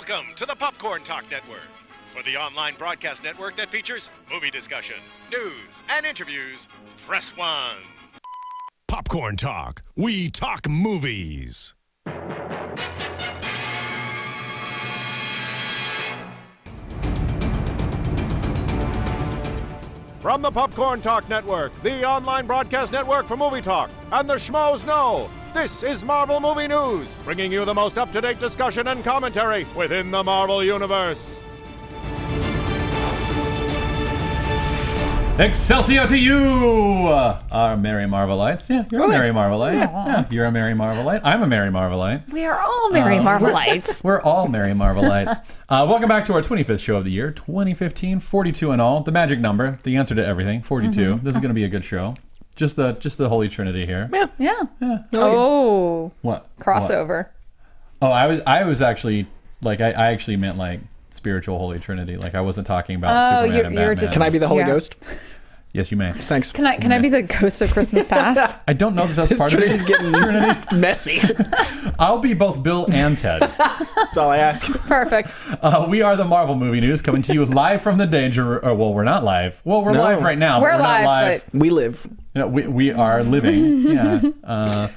Welcome to the Popcorn Talk Network, for the online broadcast network that features movie discussion, news, and interviews. Press 1. Popcorn Talk. We talk movies. From the Popcorn Talk Network, the online broadcast network for movie talk, and the Schmoes Know, this is Marvel Movie News, bringing you the most up-to-date discussion and commentary within the Marvel Universe. Excelsior to you, our merry Marvelites. Yeah, you're a merry Marvelite. Yeah, you're a merry Marvelite. I'm a merry Marvelite. We are all merry Marvelites. We're all merry Marvelites. Welcome back to our 25th show of the year, 2015, 42 in all. The magic number, the answer to everything, 42. This is going to be a good show. Just the Holy Trinity here. Yeah. Oh. What? Crossover. What? Oh, I was actually, like, I actually meant, like, spiritual Holy Trinity. Like, I wasn't talking about Superman and Batman. Can I be the Holy Ghost? Yes, you may. Thanks. Can I be the ghost of Christmas past? I don't know that that's part of it. Trinity's getting messy. I'll be both Bill and Ted. That's all I ask. Perfect. We are the Marvel Movie News, coming to you live from the danger. Well, we're not live. Well, we're live right now. We're but we're live, not live. but We live. You know, we are living. Yeah.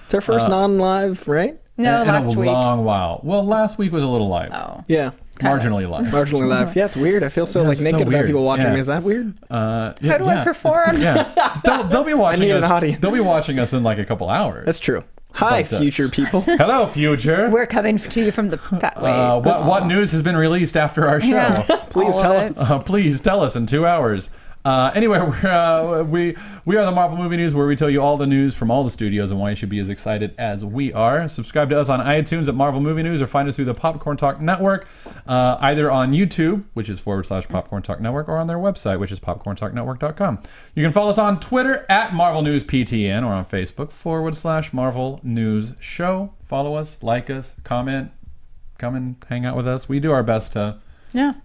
It's our first non-live, right? No, last in a week. long while. Well, last week was a little live. Oh. Yeah. Marginally live. Marginally live. Yeah, it's weird. I feel so like so naked about weird. people watching Yeah. me. Is that weird? How do I perform? Yeah. They'll be watching need us. an audience. They'll be watching us in like a couple hours. That's true. Hi, But, future people. Hello, future. We're coming to you from the What news has been released after our show? Yeah. Please All tell of it. us. Please tell us in 2 hours. Anyway, we are the Marvel Movie News, where we tell you all the news from all the studios and why you should be as excited as we are. Subscribe to us on iTunes at Marvel Movie News, or find us through the Popcorn Talk Network, either on YouTube, which is /Popcorn Talk Network, or on their website, which is popcorntalknetwork.com. You can follow us on Twitter at Marvel News PTN, or on Facebook /Marvel News Show. Follow us, like us, comment, come and hang out with us. We do our best to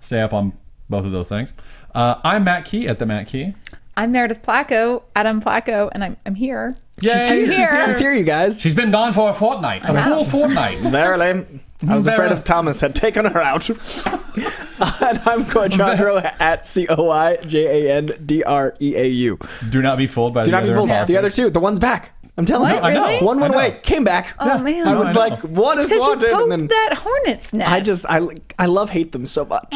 stay up on both of those things. I'm Matt Key at the Matt Key. I'm Meredith Placko, Adam Placko, and I'm here. Yay, She's here, you guys. She's been gone for a fortnight. A full fortnight. Verily. I was afraid of Thomas had taken her out. And I'm Coy Jandreau at COIJANDREAU. Do not be fooled by Do the not be other fooled. imposters. The other two. The one's back. I'm telling you. What? Really? One went I know. away, came back. Oh, man. I was know. like, what is Because you wanted? poked And then that hornet's nest. I love hate them so much.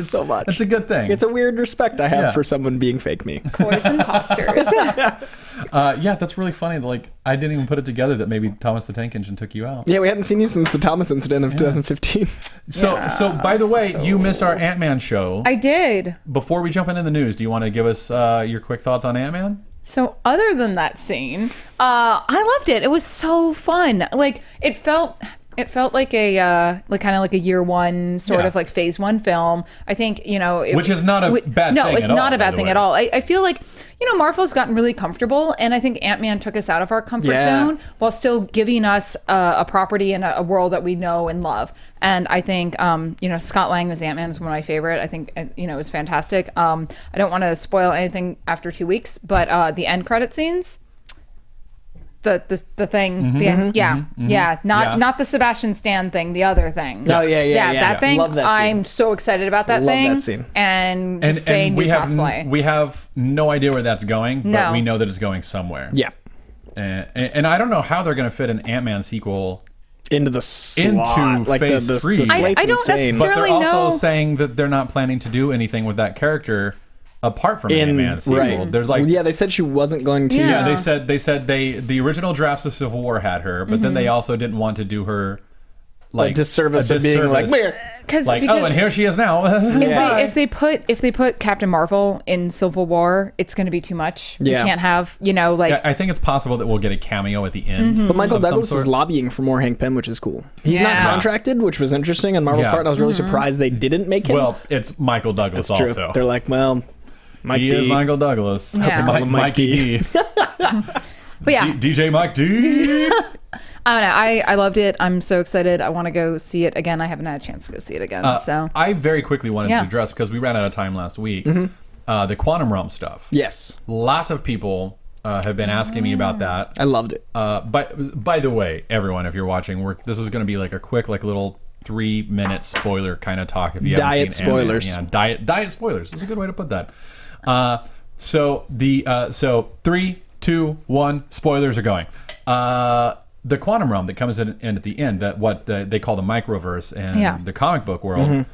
So much. That's a good thing. It's a weird respect I have Yeah. for someone being fake me. Coy's imposters. Yeah, that's really funny. Like, I didn't even put it together that maybe Thomas the Tank Engine took you out. Yeah, we hadn't seen you since the Thomas incident of 2015. So by the way, you missed our Ant-Man show. I did. Before we jump into the news, do you want to give us your quick thoughts on Ant-Man? So other than that scene, I loved it. It was so fun. Like it felt like a kind of like a year one sort of like phase one film. I think, you know, Which is not a bad thing No, it's at not all, a by bad the thing way. at all. I feel like, you know, Marvel's gotten really comfortable, and I think Ant-Man took us out of our comfort zone while still giving us a property and a world that we know and love. And I think, you know, Scott Lang as Ant-Man is one of my favorite. I think, you know, it was fantastic. I don't want to spoil anything after 2 weeks, but the end credit scenes, the thing, not the Sebastian Stan thing, the other thing. Oh, yeah. That thing. Love that scene. I'm so excited about that Love thing. that scene. And just saying new cosplay. We have no idea where that's going, but No. we know that it's going somewhere. Yeah. And I don't know how they're going to fit an Ant-Man sequel Into the slot. into like phase the 3. I don't But necessarily they're also know. saying that they're not planning to do anything with that character apart from Ant-Man sequel. Right. They're like, yeah, they said she wasn't going to. Yeah. they said the original drafts of Civil War had her, but then they also didn't want to do her like a disservice of being like, Because oh, and here she is now. if they put Captain Marvel in Civil War, it's going to be too much. Yeah. You can't have, you know, like I think it's possible that we'll get a cameo at the end. But Michael of some Douglas sort. is lobbying for more Hank Pym, which is cool. He's not Yeah. contracted, which was interesting on Marvel's Yeah. part. And I was really surprised they didn't make him. Well, it's Michael Douglas That's true. also. They're like, well, Mike He D. is Michael Douglas. Yeah. Call him Mike Mikey D. but yeah, DJ Mike D. I don't know. I loved it. I'm so excited. I want to go see it again. I haven't had a chance to go see it again. So I very quickly wanted Yeah. to address, because we ran out of time last week, the Quantum Realm stuff. Yes. Lots of people have been asking me about that. I loved it. By the way, everyone, if you're watching, this is going to be like a quick, like little 3-minute spoiler kind of talk if you Diet haven't seen Ant-Man. spoilers. Yeah, diet spoilers. That's a good way to put that. So 3, 2, 1, spoilers are going. The quantum realm that comes in at the end, that what they call the microverse in the comic book world,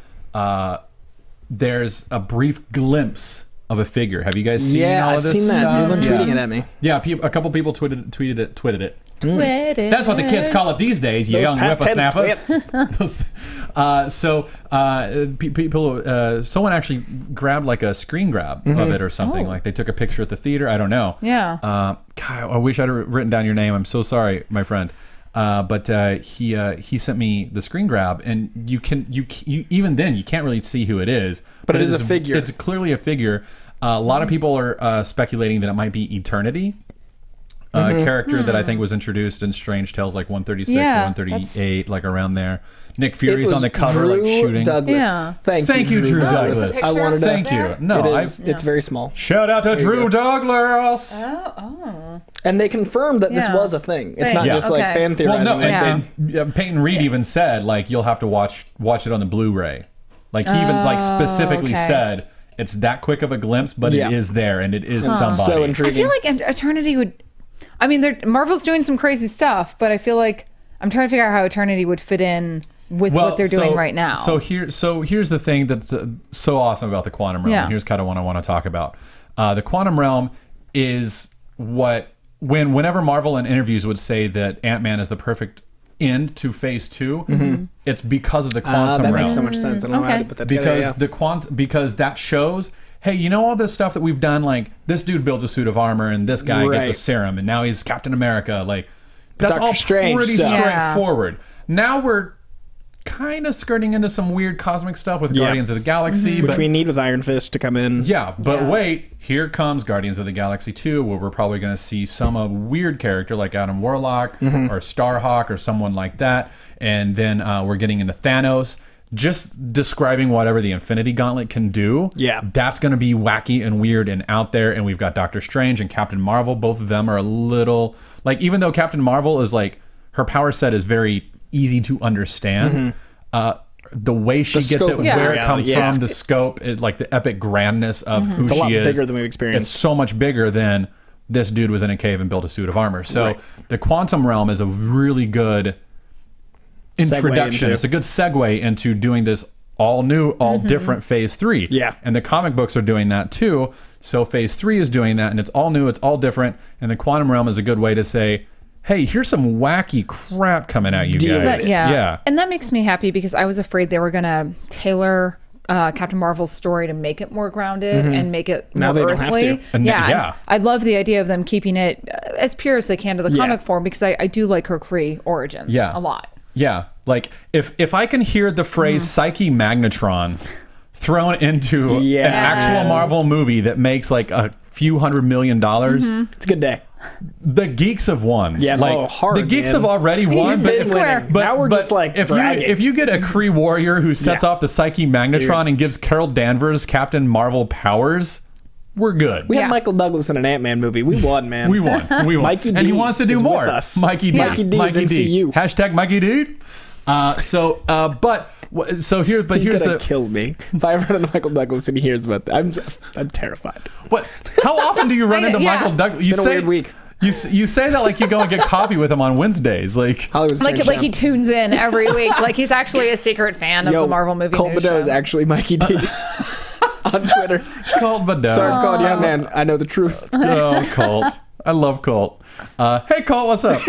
there's a brief glimpse of a figure. Have you guys seen all of this? I've seen that. People been tweeting it at me. Yeah, a couple people tweeted it. Twitter. That's what the kids call it these days, you young whippersnappers. Someone actually grabbed like a screen grab of it or something. Like they took a picture at the theater. I don't know. Yeah. God, I wish I'd written down your name. I'm so sorry, my friend. But he sent me the screen grab, and you even then you can't really see who it is. But it is a figure. It's clearly a figure. A lot of people are speculating that it might be Eternity. Character that I think was introduced in Strange Tales like 136 or 138, like around there. Nick Fury's on the cover, like shooting. Douglas. Yeah. Thank you, Drew Douglas. I wanted to. Thank you. No, it's very small. Shout out to Drew Douglas. And they confirmed that this was a thing. It's not just like fan theorizing. Well, no, and Peyton Reed even said like you'll have to watch it on the Blu-ray. Like he even like specifically said it's that quick of a glimpse, but it is there and it is somebody. So intriguing. I feel like Eternity would. I mean, Marvel's doing some crazy stuff, but I feel like I'm trying to figure out how Eternity would fit in with what they're doing right now. So here's the thing that's so awesome about the quantum realm. And here's kind of what I want to talk about. The quantum realm is whenever Marvel in interviews would say that Ant-Man is the perfect end to Phase 2, it's because of the quantum realm. That makes so much sense. I don't know how to put that together. Because that shows. Hey, you know all this stuff that we've done? Like, this dude builds a suit of armor, and this guy gets a serum, and now he's Captain America. Like, that's Doctor all Strange pretty stuff. straightforward. Now we're kind of skirting into some weird cosmic stuff with Guardians of the Galaxy. Which we need with Iron Fist to come in. Yeah, but wait, here comes Guardians of the Galaxy 2, where we're probably going to see some weird character like Adam Warlock or Starhawk or someone like that. And then we're getting into Thanos. Just describing whatever the Infinity Gauntlet can do, that's going to be wacky and weird and out there. And we've got Doctor Strange and Captain Marvel. Both of them are a little like, even though Captain Marvel is like, her power set is very easy to understand. The way she gets it, where it comes from, the scope, like the epic grandness of who she is. It's a lot bigger than we've experienced. It's so much bigger than this dude was in a cave and built a suit of armor. So the quantum realm is a really good introduction. It's a good segue into doing this all new, all different Phase 3. Yeah. And the comic books are doing that too. So Phase 3 is doing that, and it's all new, it's all different. And the quantum realm is a good way to say, hey, here's some wacky crap coming at you guys. Yeah. And that makes me happy because I was afraid they were going to tailor Captain Marvel's story to make it more grounded and make it more earthly. And I love the idea of them keeping it as pure as they can to the comic form because I do like her Kree origins a lot. Yeah, like if I can hear the phrase Psyche Magnetron thrown into an actual Marvel movie that makes like a few $100 million, it's a good day. The geeks have won. Yeah, like hard, the geeks have already won. But now we're just like if you get a Kree warrior who sets off the Psyche Magnetron and gives Carol Danvers Captain Marvel powers, we're good. We had Michael Douglas in an Ant-Man movie. We won, man. We won. Mikey D and he wants to do more. Mikey D. Mikey D. Hashtag Mikey D. Here's gonna kill me if I run into Michael Douglas and he hears about that. I'm terrified. What? How often do you run into Michael Douglas? It's been a weird week. You say that like you go and get coffee with him on Wednesdays, like he tunes in every week, like he's actually a secret fan of the Marvel movie. Colt Badeau is actually Mikey D. On Twitter. Colt Badeau. Sorry for calling you out, man. I know the truth. Oh, Colt. I love Colt. Hey, Colt, what's up?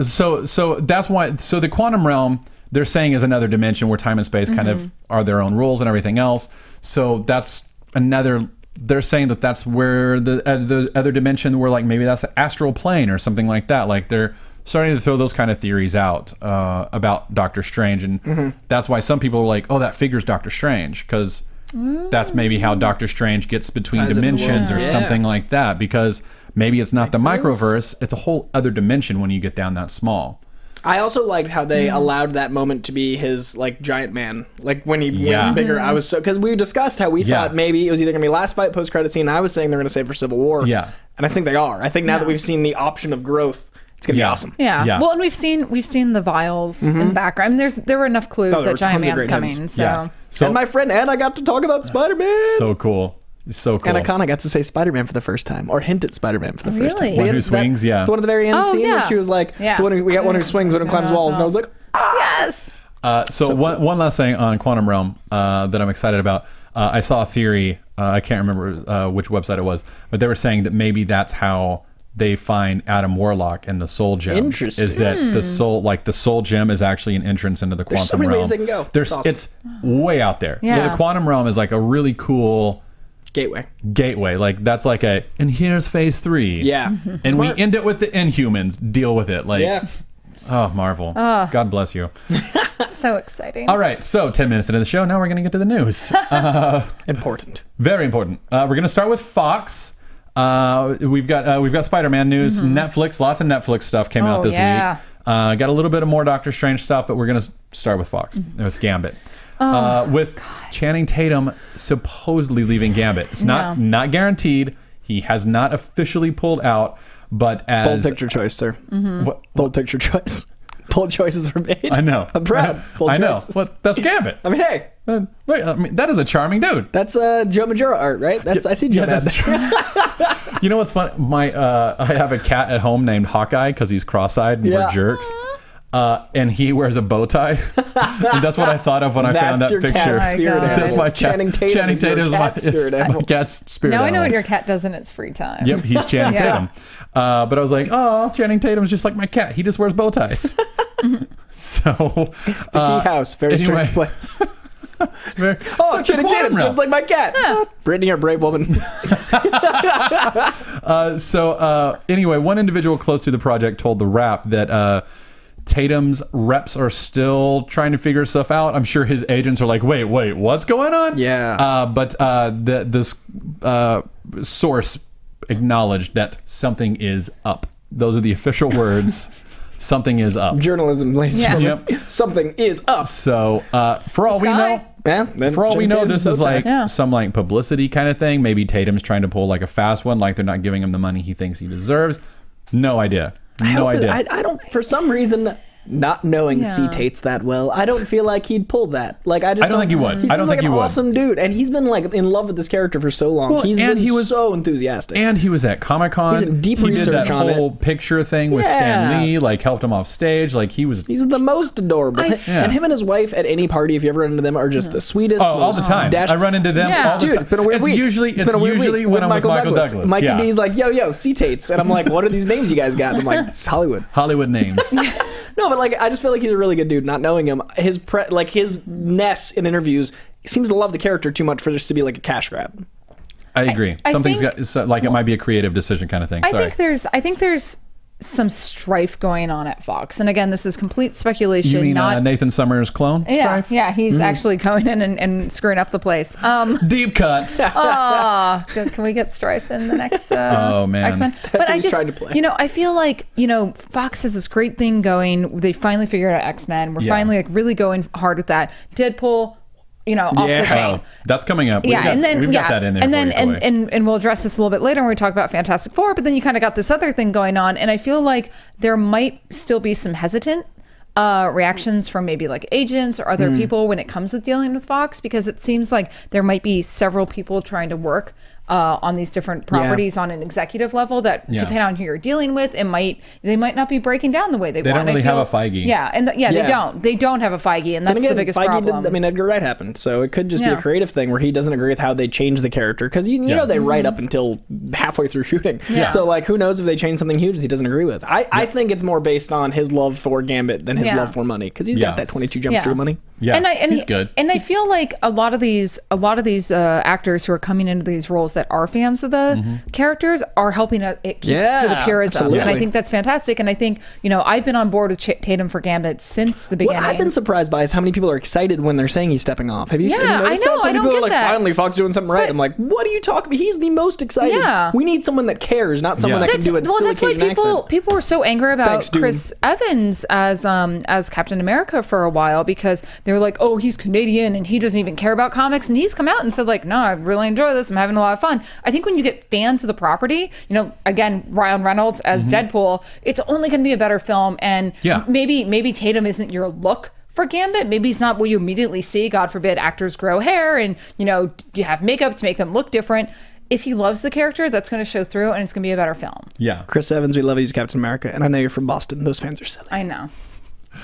So that's why. So the quantum realm, they're saying, is another dimension where time and space kind of are their own rules and everything else. So that's another. They're saying that that's where the other dimension, where like maybe that's the astral plane or something like that. Like they're starting to throw those kind of theories out about Doctor Strange, and that's why some people are like, "Oh, that figures Doctor Strange," because that's maybe how Doctor Strange gets between dimensions or something like that. Because maybe it's not the microverse; it's a whole other dimension when you get down that small. I also liked how they allowed that moment to be his like giant man. Like when he went bigger, I was so because we discussed how we thought maybe it was either gonna be last fight, post credit scene. I was saying they're gonna save for Civil War. Yeah, and I think they are. I think now that we've seen the option of growth It's gonna be awesome. Yeah. Well, and we've seen the vials in the background. There were enough clues that Giant Man's coming. So and my friend Anna got to talk about Spider-Man. So cool. So cool. Anna Kana got to say Spider-Man for the first time, or hint at Spider-Man for the first time. The one who swings, the one at the very end scene where she was like, the one we got one who swings, one who climbs walls, and I was like, yes. So one last thing on Quantum Realm that I'm excited about. I saw a theory. I can't remember which website it was, but they were saying that maybe that's how they find Adam Warlock and the Soul Gem. Interesting. Is that the Soul Gem is actually an entrance into the Quantum Realm. There's so many ways they can go. It's way out there. Yeah. So the Quantum Realm is like a really cool gateway. Like that's like and here's phase 3. Yeah. And we end it with the Inhumans. Deal with it. Like, oh, Marvel. God bless you. So exciting. All right, so 10 minutes into the show, now we're going to get to the news. Important. Very important. We're going to start with Fox. We've got Spider-Man news. Netflix, lots of Netflix stuff came out this week. Got a little bit of more Doctor Strange stuff, but we're going to start with Fox, with Gambit. With Channing Tatum supposedly leaving Gambit. It's not guaranteed. He has not officially pulled out, but as... Bold picture choice, sir. Bold picture choice. Bold choices were made. I know. I'm proud. I know. Well, that's Gambit. I mean, hey. That is a charming dude. That's Joe Majora art, right? I see Joe. You know what's funny? I have a cat at home named Hawkeye because he's cross-eyed and we're jerks. And he wears a bow tie. And that's what I thought of when I found that picture. Cat's spirit That's my Channing Tatum is my cat's spirit Now I know animal. what your cat does in its free time. Yep, he's Channing Tatum. But I was like, oh, Channing Tatum's just like my cat. He just wears bow ties. So the key house, very strange place. Channing Tatum, just like my cat. Brittany, our brave woman. Anyway, one individual close to the project told The Wrap that Tatum's reps are still trying to figure stuff out. I'm sure his agents are like, wait, what's going on? Yeah. But this source acknowledged that something is up. Those are the official words. Something is up. Journalism, ladies and gentlemen. Yep. Something is up. So for all we know, this is like some like publicity kind of thing. Maybe Tatum's trying to pull like a fast one, like they're not giving him the money he thinks he deserves. No idea. No idea. I don't, for some reason, not knowing C. Tates that well, I don't feel like he'd pull that. Like I don't think he would. He seems like an awesome dude, and he's been like in love with this character for so long. He was so enthusiastic, and he was at Comic-Con. He's in deep He research did that on whole picture thing with Stan Lee, like helped him off stage. Like he's the most adorable. And him and his wife at any party, if you ever run into them, are just the sweetest. Oh, all the time. I run into them all the time. It's been a weird week. It's been a weird week when I'm with Michael Douglas. Mikey D's like, yo, C. Tates, and I'm like, what are these names you guys got? And I'm like, it's Hollywood. Hollywood names. No, but like I just feel like he's a really good dude. Not knowing him, his ness in interviews seems to love the character too much for this to be like a cash grab. I agree. Something's got like it might be a creative decision kind of thing. I think there's some strife going on at Fox, and again, this is complete speculation. You mean Nathan Summers' clone? Strife? Yeah, he's actually going in and screwing up the place. Deep cuts. Can we get strife in the next X-Men? But I just, I feel like Fox has this great thing going. They finally figured out X-Men. We're finally like really going hard with that. Deadpool. Off the chain. That's coming up. We've got that in there. And we'll address this a little bit later when we talk about Fantastic Four, but then you kind of got this other thing going on, and I feel like there might still be some hesitant reactions from maybe like agents or other people when it comes with dealing with Fox, because it seems like there might be several people trying to work on these different properties on an executive level that depending on who you're dealing with, they might not be breaking down the way they want. They don't really have a Feige. They don't have a Feige, and that's the biggest problem. Edgar Wright happened, so it could just be a creative thing where he doesn't agree with how they change the character, because you know they write up until halfway through shooting. So like who knows if they change something huge he doesn't agree with. I think it's more based on his love for Gambit than his love for money, because he's got that 22 Jump Street money. And he's good. And I feel like a lot of these actors who are coming into these roles that are fans of the characters are helping it keep to the purism. Absolutely. And I think that's fantastic. And I think, I've been on board with Tatum for Gambit since the beginning. What I've been surprised by is how many people are excited when they're saying he's stepping off. Have you noticed I know, that? Some people are like, that. Finally, Fox doing something right. I'm like, what are you talking about? He's the most excited. We need someone that cares, not someone that can do a silly Cajun accent. People were so angry about Chris Evans as Captain America for a while, because they're like, oh, he's Canadian and he doesn't even care about comics, and he's come out and said like, no, I really enjoy this, I'm having a lot of fun. I think when you get fans of the property, again, Ryan Reynolds as Deadpool, it's only going to be a better film. And maybe Tatum isn't your look for Gambit. Maybe it's not what you immediately see. God forbid actors grow hair and, do you have makeup to make them look different? If he loves the character, that's going to show through, and it's going to be a better film. Yeah. Chris Evans, we love you as Captain America, and I know you're from Boston. Those fans are silly. I know.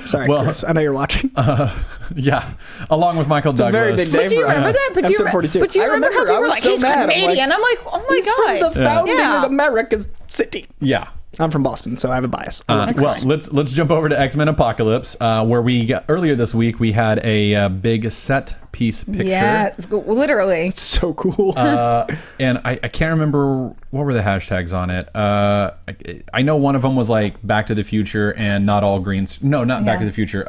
Sorry, Chris. I know you're watching. Yeah. Along with Michael Douglas. Very big day But do you remember that? But do you remember how people were like, he's Canadian? I'm like, oh my God. He's from the founding of America's city. Yeah. I'm from Boston, so I have a bias. Let's jump over to X-Men Apocalypse, where we got, earlier this week we had a big set piece picture. Yeah, literally. It's so cool. And I can't remember what were the hashtags on it. I know one of them was like Back to the Future and not all greens. No, not Back to the Future.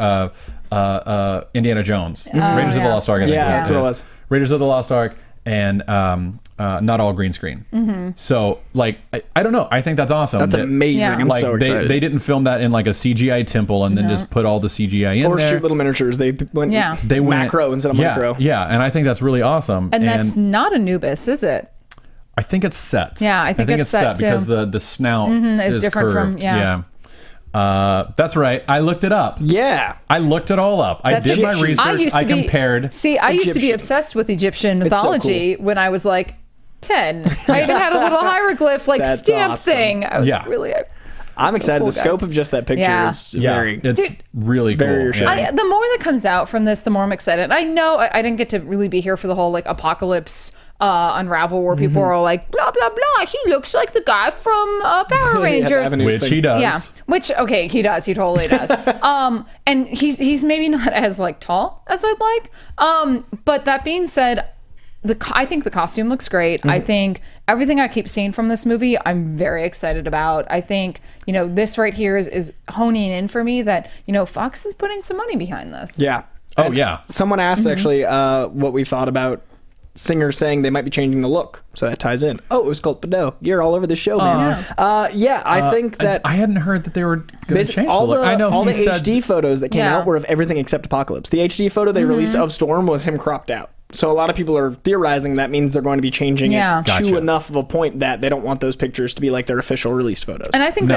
Indiana Jones, Raiders of the Lost Ark. I think that's what it was. Raiders of the Lost Ark and not all green screen. So like I don't know. I think that's awesome. That's amazing. I'm so excited. They didn't film that in like a CGI temple and then just put all the CGI in or there. shoot little miniatures. They went macro instead of micro. Yeah, and I think that's really awesome. And that's not Anubis, is it? I think it's set. Yeah, I think it's set too. because the snout is different curved. from that's right. I looked it up. Yeah. I looked it all up. I did my research. I compared. See, I used to be obsessed with Egyptian mythology when I was like 10. I even had a little hieroglyph stamp thing. I was really... I'm excited. The scope of just that picture is very... It's really cool. Very the more that comes out from this, the more I'm excited. I know I didn't get to really be here for the whole like apocalypse unravel where people are all like blah blah blah, he looks like the guy from Power Rangers, which he does. Yeah, which he does, he totally does. And he's maybe not as like tall as I'd like, but that being said, I think the costume looks great. I think everything I keep seeing from this movie I'm very excited about. I think this right here is honing in for me that Fox is putting some money behind this. Someone asked actually what we thought about Singer saying they might be changing the look, so that ties in. Oh, it was called Godot. You're all over the show, man. I think that I hadn't heard that they were going to change the look. I know all the HD photos that came out were of everything except Apocalypse. The HD photo they released of Storm was him cropped out. So a lot of people are theorizing that means they're going to be changing it to enough of a point that they don't want those pictures to be like their official released photos. And I think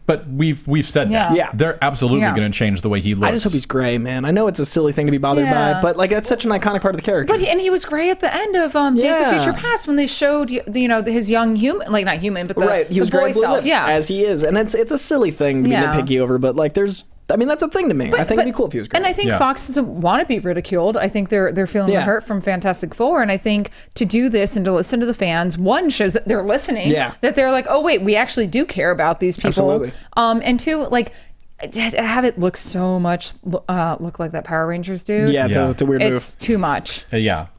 but we've said that. Yeah. They're absolutely going to change the way he looks. I just hope he's gray, man. I know it's a silly thing to be bothered by, but like that's such an iconic part of the character. But he was gray at the end of Days of Future Past when they showed his young human, like not human, but he was the boy gray blue self, lips, as he is, and it's a silly thing to be nitpicky over, but like that's a thing to me. I think it'd be cool if he was gray. And I think Fox doesn't want to be ridiculed. I think they're feeling the hurt from Fantastic Four. And I think to do this and to listen to the fans, one, shows that they're listening. Yeah. That they're like, oh, wait, we actually do care about these people. Absolutely. And two, like, have it look so much look like that Power Rangers do. Yeah, it's a weird move. It's too much.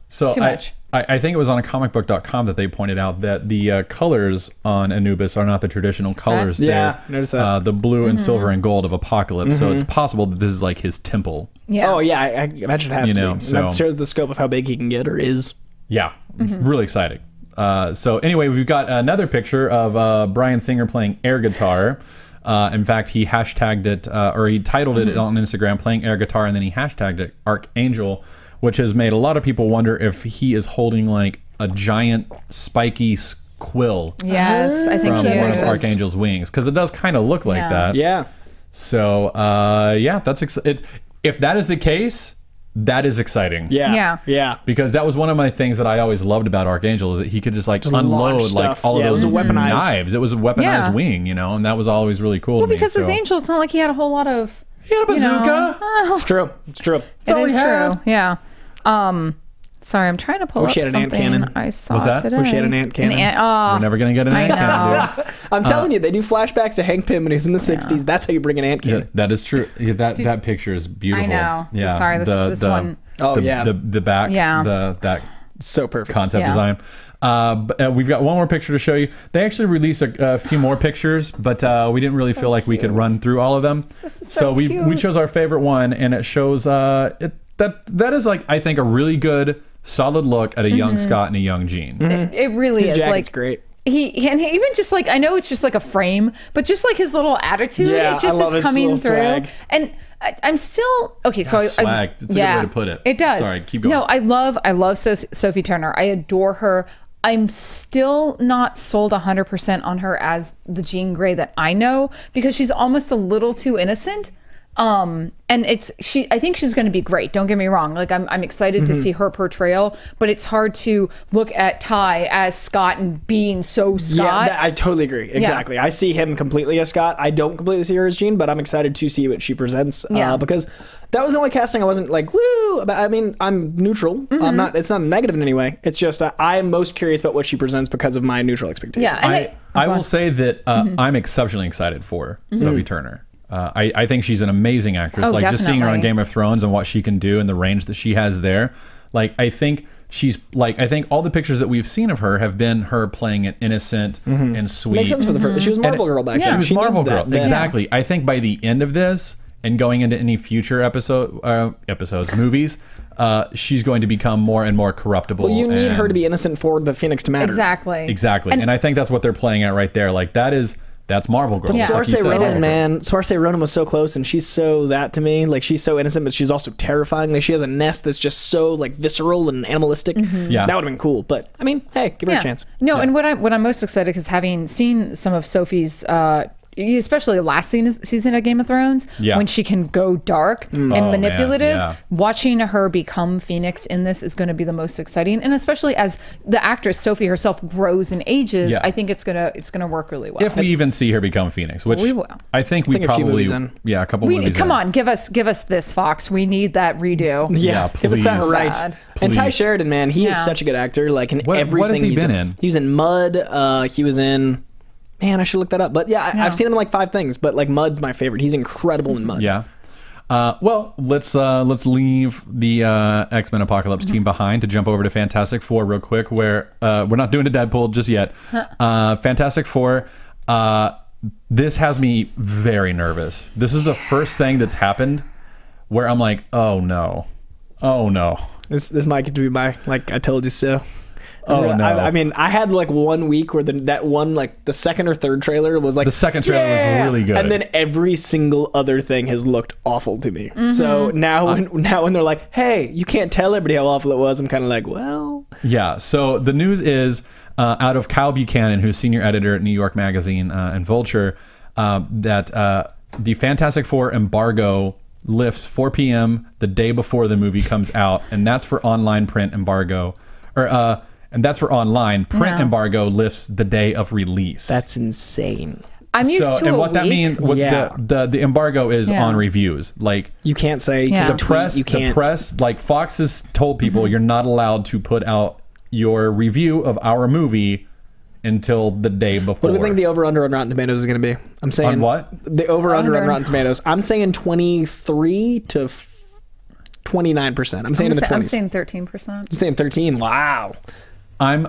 So too much. I think it was on comicbook.com that they pointed out that the colors on Anubis are not the traditional colors. Notice that. The blue and silver and gold of Apocalypse. So it's possible that this is like his temple. Yeah. Oh, yeah. I imagine it has to be. And that shows the scope of how big he can get or is. Yeah. Really exciting. So anyway, we've got another picture of Bryan Singer playing air guitar. In fact, he hashtagged it, or he titled it on Instagram, playing air guitar, and then he hashtagged it Archangel, which has made a lot of people wonder if he is holding like a giant spiky quill. Yes, I think from one of Archangel's wings, because it does kind of look like that. Yeah. So that's if that is the case, that is exciting. Yeah. Because that was one of my things that I always loved about Archangel, is that he could just like unload like all of those knives. It was a weaponized wing, and that was always really cool. Well, to because me, his angel, it's not like he had a whole lot of. He had a bazooka. It's true. It's true. It is true. Yeah. Sorry, I'm trying to pull up something I saw today. Wish she had an ant cannon. We're never going to get an ant cannon, dude. I'm telling you, they do flashbacks to Hank Pym when he was in the 60s. That's how you bring an ant cannon. Yeah, that is true. Yeah, that picture is beautiful. I know. Yeah. Sorry, this one. Oh, yeah. The back. Yeah. That so perfect concept design. But we've got one more picture to show you. They actually released a few more pictures, but we didn't really feel like we could run through all of them. This is so cute. we chose our favorite one, and it shows that is like, I think, a really good solid look at a young Scott and a young Jean. It really His is. jacket's like great. He even just like, I know it's just like a frame, but just like his little attitude, it just is coming through. Swag. And I'm still okay. So swag. That's a good way to put it. It does. Sorry, keep going. No, I love Sophie Turner. I adore her. I'm still not sold 100% on her as the Jean Grey that I know, because she's almost a little too innocent. And I think she's going to be great. Don't get me wrong. Like I'm excited to see her portrayal, but it's hard to look at Ty as Scott and being so Scott. Yeah, I totally agree. Exactly. Yeah. I see him completely as Scott. I don't completely see her as Jean, but I'm excited to see what she presents. Because that was the only casting I wasn't like, woo. I mean, I'm neutral. I'm not. It's not a negative in any way. It's just I'm most curious about what she presents because of my neutral expectations. Yeah, and I will say that I'm exceptionally excited for Sophie Turner. I think she's an amazing actress. Oh, like definitely. just seeing her on Game of Thrones and what she can do and the range that she has there. Like I think I think all the pictures that we've seen of her have been her playing it innocent and sweet. Makes sense for the first. She was Marvel Girl back then. She was Marvel Girl. Exactly. I think by the end of this and going into any future movies, she's going to become more and more corruptible. Well, you need her to be innocent for the Phoenix to matter. Exactly. And I think that's what they're playing at right there. Like that's Marvel Girl. But Saoirse Ronan, man. Saoirse Ronan was so close, and she's so that to me. Like, she's so innocent, but she's also terrifying. Like, she has a nest that's just so, like, visceral and animalistic. Yeah. That would have been cool. But, I mean, hey, give her a chance. No, and what I'm most excited is having seen some of Sophie's... especially last season of Game of Thrones, when she can go dark and manipulative, watching her become Phoenix in this is going to be the most exciting. And especially as the actress Sophie herself grows and ages, I think it's gonna work really well. If we even see her become Phoenix, which we will. I think we probably, a couple movies come on, give us this, Fox. We need that redo. Yeah, please. Give us that right. Please. And Ty Sheridan, man, he is such a good actor. Like in everything what has he been in? He was in Mud. He was in. Man, I should look that up. But yeah, I've seen him in like 5 things. But like Mud's my favorite. He's incredible in Mud. Yeah. Well, let's leave the X-Men Apocalypse team behind to jump over to Fantastic Four real quick, where we're not doing a Deadpool just yet. Fantastic Four. This has me very nervous. This is the first thing that's happened where I'm like, oh no. This might get to be my like I told you so. Oh no! I mean, I had like 1 week where the second or third trailer was like the second trailer was really good, and then every single other thing has looked awful to me. So now when they're like, "Hey, you can't tell everybody how awful it was," I'm kind of like, "Well." Yeah. So the news is out of Kyle Buchanan, who's senior editor at New York Magazine and Vulture, that the Fantastic Four embargo lifts 4 p.m. the day before the movie comes out, and that's for online print embargo, and that's for online. Print embargo lifts the day of release. That's insane. I'm used to and a what week. that means, the embargo is on reviews. Like you can't say the press. Like Fox has told people, you're not allowed to put out your review of our movie until the day before. What do we think the over/under on Rotten Tomatoes is going to be? I'm saying on what the over/under on Rotten Tomatoes. I'm saying 23 to 29%. I'm saying in the 20s. I'm saying 13%. I'm saying 13. Wow. I'm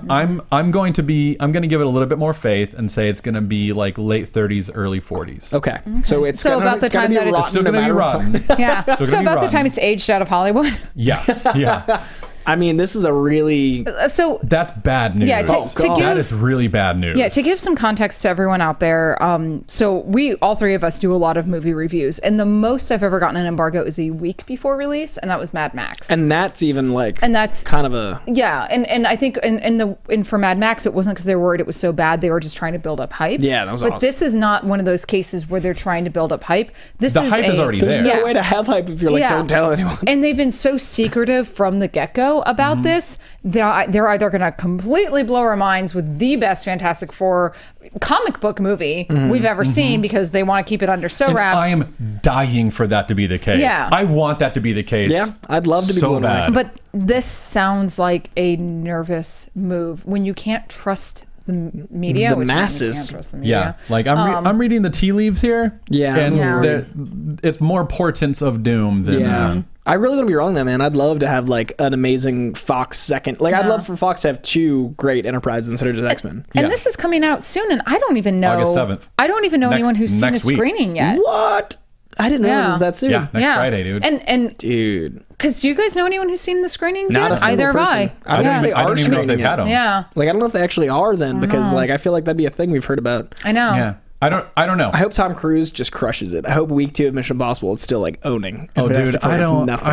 going to give it a little bit more faith and say it's going to be like late 30s, early 40s. Okay. So it's about the time that it's still going to be rotten. Yeah. So about the time it's aged out of Hollywood. Yeah. I mean, this is a really... So that's bad news. Yeah, that is really bad news. Yeah, to give some context to everyone out there, so we, all three of us, do a lot of movie reviews, and the most I've ever gotten an embargo is a week before release, and that was Mad Max. And that's even like... And that's... kind of a... Yeah, and I think and for Mad Max, it wasn't because they were worried it was so bad, they were just trying to build up hype. Yeah, that was awesome. But this is not one of those cases where they're trying to build up hype. The hype is already there. There's no way to have hype if you're like, don't tell anyone. And they've been so secretive from the get-go about this. They're either going to completely blow our minds with the best Fantastic Four comic book movie we've ever seen because they want to keep it under wraps. I am dying for that to be the case. Yeah. I want that to be the case. Yeah, I'd love to be so bad. But this sounds like a nervous move when you can't trust the media, the masses. Can't trust the media. Yeah, like I'm reading the tea leaves here. Yeah, and it's more portents of doom than. I really wouldn't be wrong though, man. I'd love to have like an amazing Fox second. Like I'd love for Fox to have 2 great enterprises instead of just X-Men. And this is coming out soon, and I don't even know. August 7th. I don't even know anyone who's seen a screening yet. What? I didn't know it was that soon. Yeah, next Friday, dude. And dude. Because do you guys know anyone who's seen the screenings Not yet? a Either person. have I. I don't even know if they've had them. Yeah. Like I don't know if they actually are then because like I feel like that'd be a thing we've heard about. I know. Yeah. I don't know. I hope Tom Cruise just crushes it. I hope week 2 of Mission Impossible it's still like owning. Oh, dude, I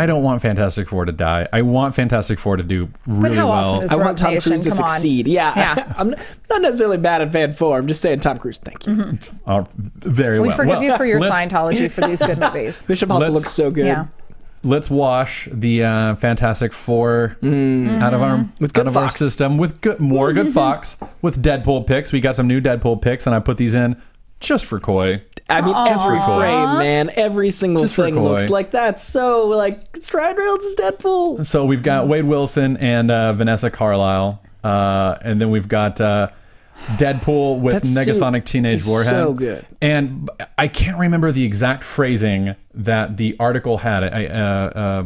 don't want Fantastic Four to die. I want Fantastic Four to do really well. Awesome I want Tom Cruise to succeed. Yeah. I'm not necessarily bad at Fan 4. I'm just saying Tom Cruise. Thank you. Very well. We forgive you for your Scientology for these good movies. Mission Impossible looks so good. Yeah. Let's wash the Fantastic Four out of our system with more good Fox with Deadpool picks. We got some new Deadpool picks, and I put these in just for Coy. I mean, every frame, man, every single thing looks like that. So, like, it's Ryan Reynolds is Deadpool. So we've got Wade Wilson and Vanessa Carlyle, and then we've got Deadpool with Negasonic Teenage Warhead. So good. And I can't remember the exact phrasing that the article had. I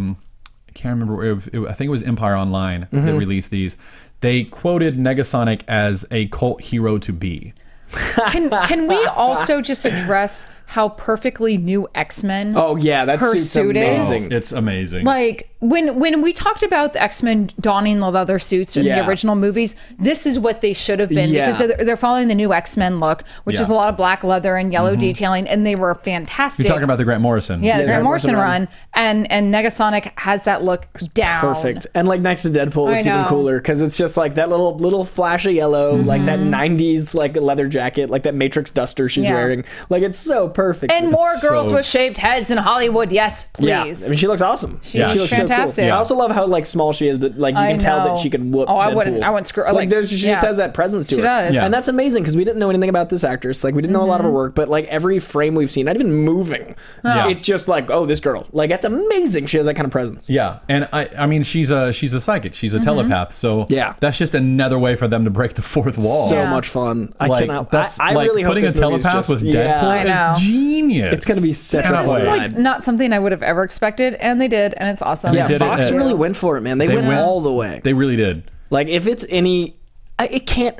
can't remember. I think it was Empire Online that released these. They quoted Negasonic as a cult hero to be. Can we also just address how perfectly new X-Men her suit amazing. is? It's amazing. Like when we talked about the X-Men donning the leather suits in the original movies, this is what they should have been because they're following the new X-Men look, which is a lot of black leather and yellow detailing, and they were fantastic. You're talking about the Grant Morrison. Yeah, the Grant Morrison run. And Negasonic has that look down. Perfect. And like next to Deadpool, it's even cooler because it's just like that little flash of yellow, like that 90s like leather jacket, like that Matrix duster she's wearing. Like it's so perfect. And more girls with shaved heads in Hollywood, yes, please. Yeah, I mean she looks awesome. She looks fantastic. So cool. I also love how like small she is, but like you can tell that she can whoop. I Deadpool. wouldn't screw. Like she just has that presence to her. She does. And that's amazing because we didn't know anything about this actress. Like we didn't know a lot of her work, but like every frame we've seen, not even moving, it's just like, oh, this girl. Like that's amazing. She has that kind of presence. Yeah, and I mean she's a psychic. She's a telepath. So that's just another way for them to break the fourth wall. So much fun. I cannot. I like, really hope putting this a telepath with Deadpool is genius. It's gonna be such a This is like not something I would have ever expected, and they did, and it's awesome. Yeah, Fox really went for it, man. They went all the way. They really did. Like if it's any, it can't.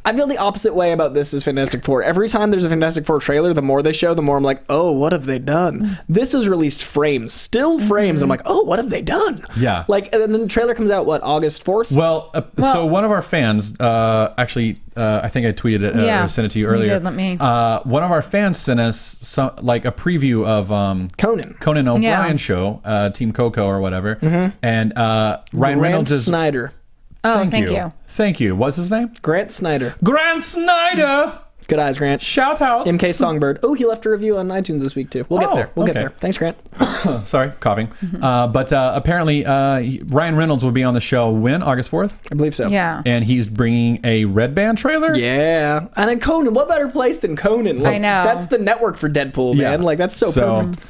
I feel the opposite way about this as Fantastic Four. Every time there's a Fantastic Four trailer, the more they show, the more I'm like, oh, what have they done? This is released frames, still frames. I'm like, oh, what have they done? Yeah. Like, and then the trailer comes out, what, August 4th? Well, so one of our fans, actually, I think I tweeted it or sent it to you earlier. You did, let me. One of our fans sent us like a preview of Conan O'Brien show, Team Coco or whatever. And Ryan Reynolds is Snyder. Oh, thank you. Thank you. What's his name? Grant Snyder. Grant Snyder! Good eyes, Grant. Shout out. MK Songbird. Oh, he left a review on iTunes this week, too. We'll get there. We'll get there. Thanks, Grant. Sorry, coughing. But apparently, Ryan Reynolds will be on the show when? August 4th? I believe so. Yeah. And he's bringing a Red Band trailer? Yeah. And then Conan. What better place than Conan? Like, I know. That's the network for Deadpool, man. Like, that's so perfect.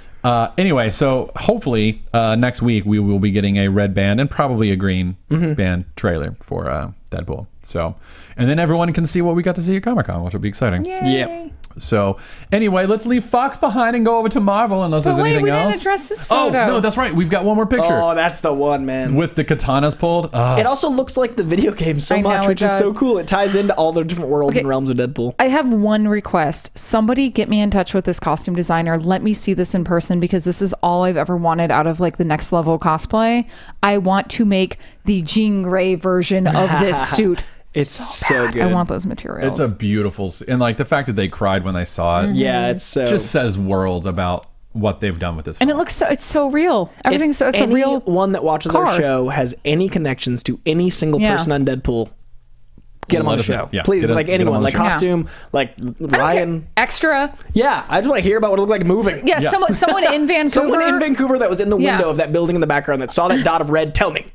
Anyway, so hopefully next week we will be getting a red band and probably a green band trailer for Deadpool. So, and then everyone can see what we got to see at Comic-Con, which will be exciting. Yay. Yep. So, anyway, let's leave Fox behind and go over to Marvel unless there's anything else. We didn't address this photo. Oh, no, that's right. We've got one more picture. Oh, that's the one, man. With the katanas pulled. It also looks like the video game so much, which is so cool. It ties into all the different worlds and realms of Deadpool. I have one request. Somebody get me in touch with this costume designer. Let me see this in person because this is all I've ever wanted out of like the next level cosplay. I want to make the Jean Grey version of this suit. It's so good. I want those materials. It's a beautiful, and like the fact that they cried when they saw it. Yeah, it's so just says worlds about what they've done with this. And it looks so, it's so real. Everything's so, it's a real one that watches our show has any connections to any single person on Deadpool. Get them on the show. Yeah. Please, like anyone, like costume, like Ryan. Extra. Yeah, I just want to hear about what it looked like moving. Yeah, someone in Vancouver. Someone in Vancouver that was in the window of that building in the background that saw that dot of red, tell me.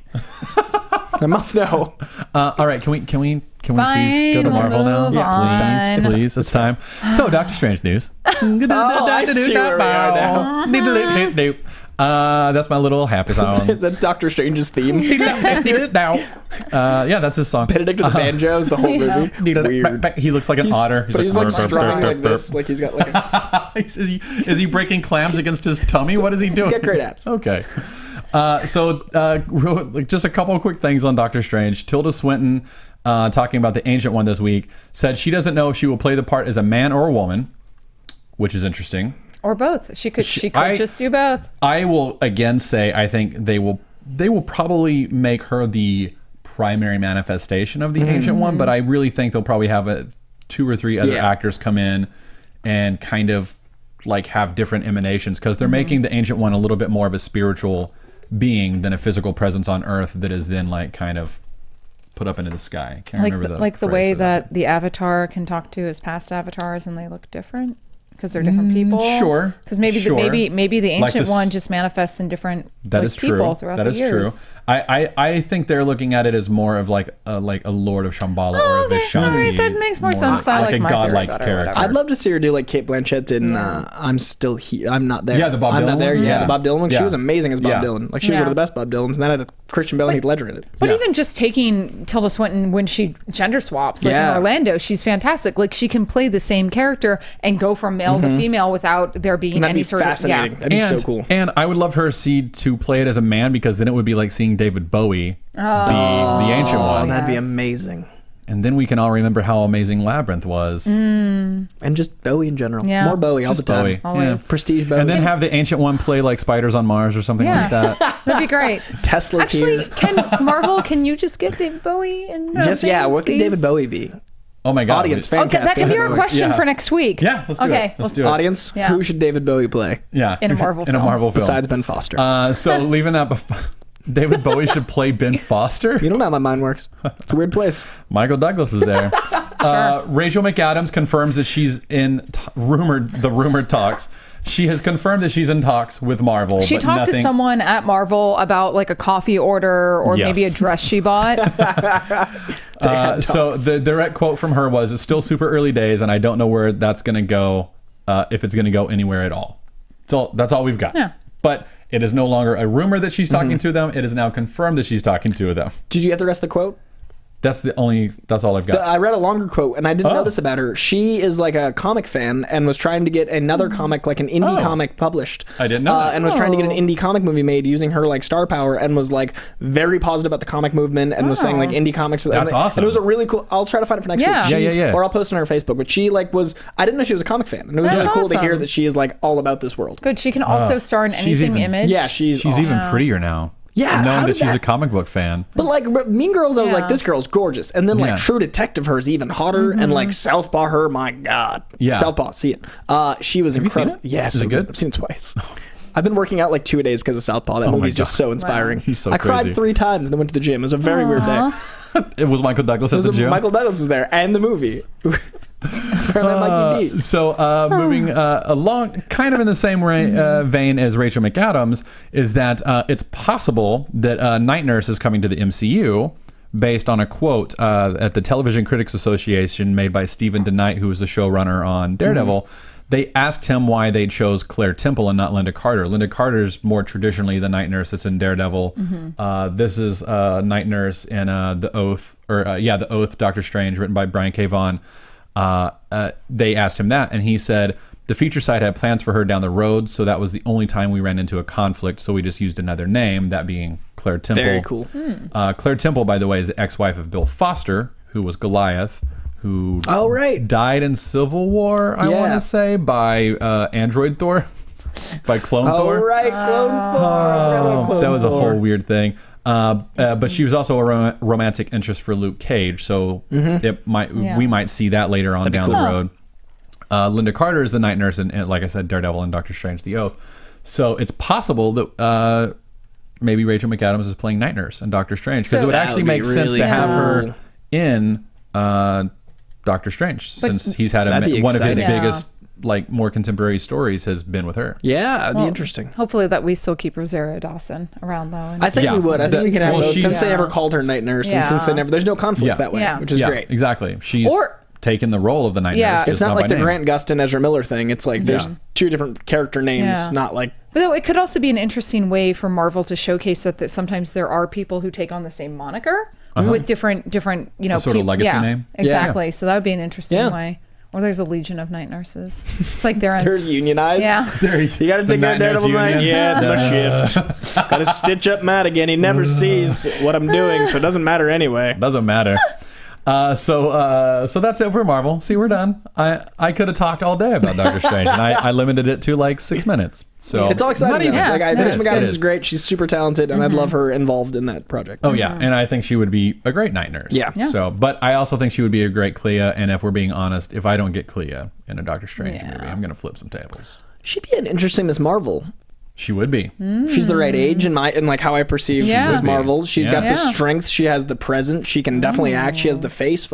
I must know. All right, can we please go to Marvel now? Yeah, please. It's time. So, Doctor Strange news. I see where we are now. That's my little happy song. Is that Doctor Strange's theme? Yeah, that's his song. Benedict with the banjos, the whole movie. Weird. He looks like an otter. He's like strumming like this, like he's got like. Is he breaking clams against his tummy? What is he doing? He's got great abs. Okay. Just a couple of quick things on Doctor Strange. Tilda Swinton, talking about the Ancient One this week, said she doesn't know if she will play the part as a man or a woman, which is interesting. Or both. She could just do both. I will again say I think they will probably make her the primary manifestation of the Ancient One, but I really think they'll probably have 2 or 3 other actors come in and kind of like have different emanations, because they're making the Ancient One a little bit more of a spiritual being than a physical presence on Earth that is then like kind of put up into the sky. Can't remember the way that the Avatar can talk to his past avatars and they look different because they're different people. Sure. Because maybe the Ancient One just manifests in different people throughout the years. That is true. I think they're looking at it as more of like a Lord of Shambhala or a Vishanti. Right, that makes more sense. I like a godlike character. I'd love to see her do like Kate Blanchett in I'm Still Here. I'm Not There. Yeah, the Bob Dylan. I'm Not There. Yeah, the Bob Dylan one. Yeah. She was amazing as Bob Dylan. Like she was one of the best Bob Dylans, and that had a Christian Bale and Heath Ledger in it. But even just taking Tilda Swinton when she gender swaps, like in Orlando, she's fantastic. Like she can play the same character and go from male to female without there being any sort of fascinating. That'd be so cool. And I would love her to play it as a man, because then it would be like seeing David Bowie, the Ancient One. That'd be amazing. And then we can all remember how amazing Labyrinth was. And just Bowie in general. Yeah. More Bowie all the time. Bowie. Always. Yeah. Prestige Bowie. And then have the Ancient One play like Spiders on Mars or something like that. That'd be great. Tesla's Actually, here. can you just get David Bowie and what could David Bowie be? Oh my God. Audience, fan Okay, that could be our question for next week. Yeah, let's do it. Let's do it. Audience, who should David Bowie play? Yeah. In a Marvel film. In a Marvel film. Besides Ben Foster. So leaving that David Bowie should play Ben Foster. You don't know how my mind works. It's a weird place. Michael Douglas is there. Rachel McAdams confirms that she's in rumored talks. She has confirmed that she's in talks with Marvel. She talked to someone at Marvel about like a coffee order or maybe a dress she bought. So the direct quote from her was, "It's still super early days, and I don't know where that's going to go, if it's going to go anywhere at all." So that's all we've got. Yeah. But it is no longer a rumor that she's talking to them. It is now confirmed that she's talking to them. Did you get the rest of the quote? That's all I've got. I read a longer quote, and I didn't know this about her. She is like a comic fan and was trying to get another comic, like an indie comic, published. I didn't know that. And was trying to get an indie comic movie made using her like star power, and was like very positive about the comic movement and was saying like indie comics. That's awesome. And it was a really cool. I'll try to find it for next week. Yeah. Or I'll post it on her Facebook. But she like was. I didn't know she was a comic fan, and it was really cool to hear that she is like all about this world. Good. She can also star in anything Image. Yeah, she's even prettier now. Yeah, knowing that she's a comic book fan. But like Mean Girls, I was like, this girl's gorgeous, and then like True Detective, her is even hotter, and like Southpaw, her, my God, Southpaw, see it. She was incredible. Have you seen it? Yeah, is it good? I've seen it twice. I've been working out like 2 days because of Southpaw. That movie's just so inspiring. He's so I cried 3 times and then went to the gym. It was a very weird day. It was Michael Douglas at the gym. Michael Douglas was there, and the movie. So moving along, kind of in the same vein as Rachel McAdams, is that it's possible that Night Nurse is coming to the MCU, based on a quote at the Television Critics Association made by Stephen DeKnight, who was the showrunner on Daredevil. They asked him why they chose Claire Temple and not Linda Carter. Linda Carter's more traditionally the Night Nurse that's in Daredevil. This is Night Nurse in The Oath, The Oath, Doctor Strange, written by Brian K. Vaughan. They asked him that, and he said the feature site had plans for her down the road, so that was the only time we ran into a conflict, so we just used another name, that being Claire Temple. Very cool. Claire Temple, by the way, is the ex-wife of Bill Foster, who was Goliath, who died in Civil War, I want to say, by Android Thor, by Clone Thor. Clone Thor. That was a whole weird thing. But she was also a romantic interest for Luke Cage, so we might see that later on down the road. Linda Carter is the Night Nurse, and like I said, Daredevil and Doctor Strange: The Oath. So it's possible that maybe Rachel McAdams is playing Night Nurse and Doctor Strange, because it would actually make sense to have her in Doctor Strange, since he's had one of his biggest, like, more contemporary stories has been with her. Yeah, that'd be interesting. Hopefully that we still keep Rosario Dawson around, though. I think we would. I think we can have both, since they never called her Night Nurse, and since there's no conflict that way, which is great. Exactly. She's taken the role of the Night Nurse. It's not like the Grant Gustin, Ezra Miller thing. It's like there's 2 different character names, not like... But it could also be an interesting way for Marvel to showcase that sometimes there are people who take on the same moniker with different sort of legacy name. Exactly. Yeah. So that would be an interesting way. Or there's a legion of Night Nurses. It's like they're unionized. Yeah. You got to take that Daredevil night. Yeah, it's my shift. Got to stitch up Matt again. He never sees what I'm doing, so it doesn't matter anyway. Doesn't matter. So that's it for Marvel. See, we're done. I could have talked all day about Doctor Strange, and I limited it to like 6 minutes. So it's all exciting. Rachel McAdams is great. She's super talented, and I'd love her involved in that project. Oh yeah, and I think she would be a great night nurse. Yeah. So, but I also think she would be a great Clea. And if we're being honest, if I don't get Clea in a Doctor Strange movie, I'm gonna flip some tables. She'd be an interesting Miss Marvel. She would be. She's the right age in like how I perceive Miss Marvel. She's got the strength. She has the presence. She can definitely act. She has the face.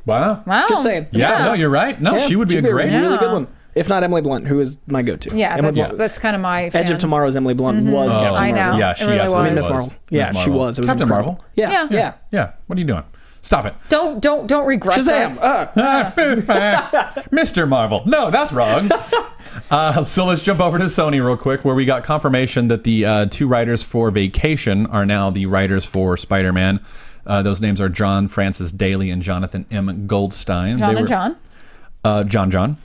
Wow. Just saying. Yeah. No, you're right. No, she would be a great, really good one. If not Emily Blunt, who is my go-to. Yeah, that's kind of my Edge of Tomorrow's Emily Blunt was Captain Marvel. I know. Yeah, she really absolutely Miss was. Marvel. Yeah, she was. It was Captain incredible. Marvel. Yeah. What are you doing? Stop it. Don't regress this. Mr. Marvel. No, that's wrong. So let's jump over to Sony real quick, where we got confirmation that the 2 writers for Vacation are now the writers for Spider-Man. Those names are John Francis Daly and Jonathan M. Goldstein. John. John. Oh. John.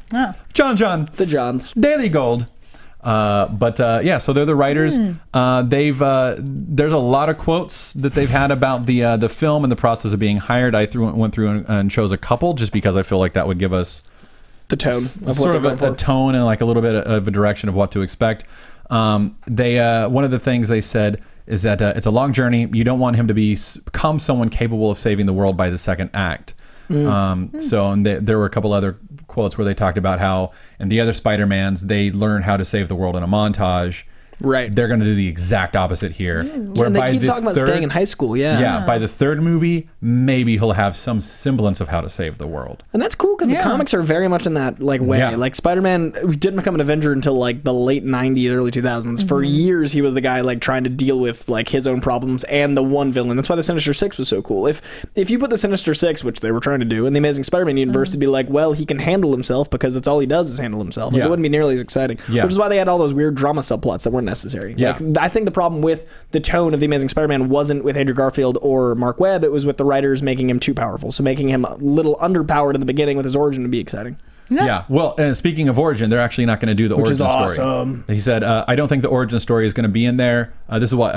The Johns. Daily Gold. So they're the writers. There's a lot of quotes that they've had about the film and the process of being hired. I went through and chose a couple just because I feel like that would give us the tone of sort of a tone and like a little bit of a direction of what to expect. One of the things they said is that it's a long journey. You don't want him to become someone capable of saving the world by the second act. So there were a couple other quotes where they talked about how in the other Spider-Mans they learn how to save the world in a montage. Right. They're going to do the exact opposite here. And they keep talking about staying in high school. Yeah. By the third movie, maybe he'll have some semblance of how to save the world. And that's cool because the comics are very much in that like way. Yeah. Like Spider-Man didn't become an Avenger until like the late 90s, early 2000s. For years, he was the guy like trying to deal with like his own problems and the one villain. That's why the Sinister Six was so cool. If you put the Sinister Six, which they were trying to do, in the Amazing Spider-Man universe, to be like, well, he can handle himself because that's all he does is handle himself. Like, it wouldn't be nearly as exciting. Yeah. Which is why they had all those weird drama subplots that weren't necessary. Yeah. Like, I think the problem with the tone of The Amazing Spider-Man wasn't with Andrew Garfield or Mark Webb. It was with the writers making him too powerful. So making him a little underpowered in the beginning with his origin would be exciting. Yeah. Well, speaking of origin, they're actually not going to do the origin story. Which is awesome. He said, I don't think the origin story is going to be in there. This is what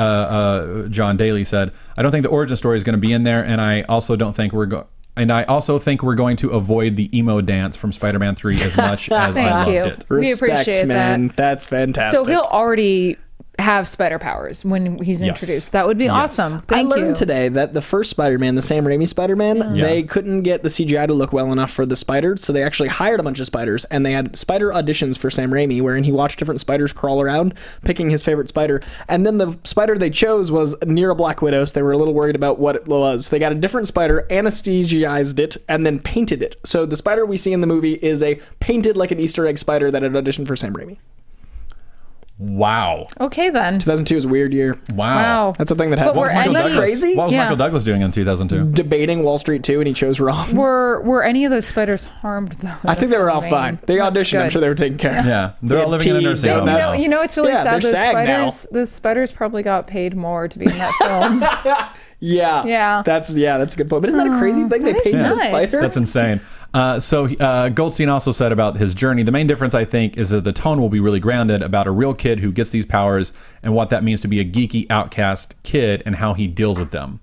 John Daly said. I don't think the origin story is going to be in there, and I also don't think we're going... And I also think we're going to avoid the emo dance from Spider-Man 3 as much as I loved it. We appreciate man. that. That's fantastic. So he'll already have spider powers when he's introduced. That would be awesome. Thank you. I learned today that the first Spider-Man, the Sam Raimi Spider-Man, they couldn't get the CGI to look well enough for the spiders, so they actually hired a bunch of spiders, and they had spider auditions for Sam Raimi, wherein he watched different spiders crawl around, picking his favorite spider, and then the spider they chose was near a Black Widow, so they were a little worried about what it was. They got a different spider, anesthetized it, and then painted it. So the spider we see in the movie is a painted like an Easter egg spider that had auditioned for Sam Raimi. Wow. Okay, then. 2002 is a weird year. Wow. That's a thing that happened. Crazy? What was Michael Douglas doing in 2002? Debating Wall Street 2, and he chose wrong. Were any of those spiders harmed, though? I think they were all fine. They auditioned. I'm sure they were taken care of. Yeah. They're all living in a nursing home now. You know, it's really sad. Those spiders probably got paid more to be in that film. Yeah. That's a good point. But isn't that a crazy thing? They paid the spider? That's insane. So Goldstein also said about his journey, the main difference, I think, is that the tone will be really grounded about a real kid who gets these powers and what that means to be a geeky outcast kid and how he deals with them.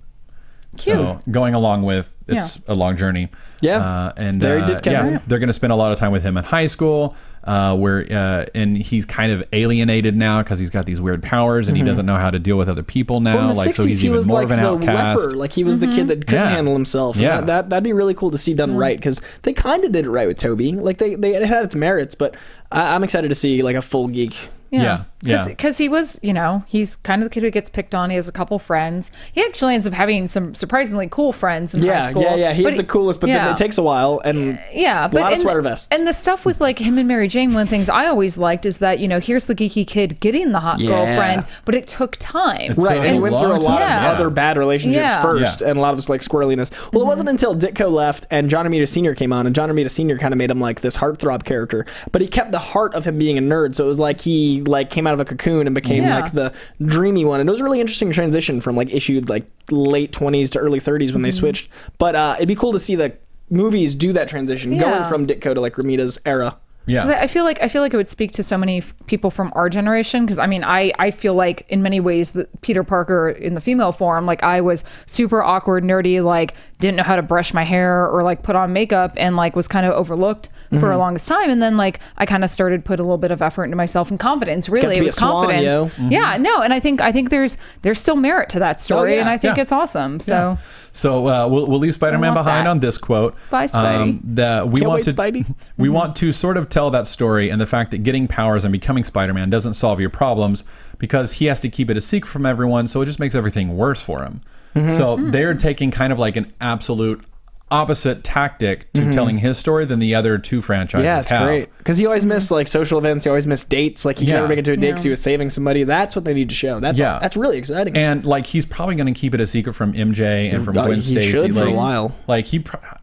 Cute. So going along with it's a long journey. Yeah. And they're going to spend a lot of time with him in high school. And he's kind of alienated now because he's got these weird powers and he doesn't know how to deal with other people now. Well, in the 60s, so he's even more of an outcast. Leper. Like he was the kid that couldn't handle himself. Yeah. That'd be really cool to see done right because they kind of did it right with Toby. Like it had its merits, but I'm excited to see like a full geek. Yeah. Because he was, he's kind of the kid who gets picked on. He has a couple friends. He actually ends up having some surprisingly cool friends in high school. Yeah. He's the coolest, but then it takes a while and a lot of sweater vests. And the stuff with like him and Mary Jane, one of the things I always liked is that, here's the geeky kid getting the hot girlfriend, but it took time. Right. And he went through a lot of other bad relationships first and a lot of like squirreliness. Well, it wasn't until Ditko left and John Romita Sr. came on, and John Romita Sr. kind of made him like this heartthrob character, but he kept the heart of him being a nerd. So it was like he like came out of a cocoon and became like the dreamy one, and it was a really interesting transition from like issued like late 20s to early 30s when they switched. But it'd be cool to see the movies do that transition, going from Ditko to like Romita's era. Yeah. 'Cause I feel like it would speak to so many people from our generation. Because I mean, I feel like in many ways that Peter Parker in the female form, like I was super awkward, nerdy, like didn't know how to brush my hair or like put on makeup, and like was kind of overlooked for a longest time. And then like I kind of started put a little bit of effort into myself and confidence. Really, it was confidence. Yeah, no, and I think there's still merit to that story, and I think it's awesome. So. Yeah. So we'll leave Spider-Man behind on this quote. Bye, Spidey. That we want to Spidey. we want to sort of tell that story, and the fact that getting powers and becoming Spider-Man doesn't solve your problems because he has to keep it a secret from everyone, so it just makes everything worse for him. So they're taking kind of like an absolute opposite tactic to telling his story than the other two franchises have. Yeah, it's great. Because he always missed like social events, he always missed dates. Like he could never make it to a date because he was saving somebody. That's what they need to show. That's really exciting. And like he's probably going to keep it a secret from MJ and from Gwen Stacy. He should for a while. Like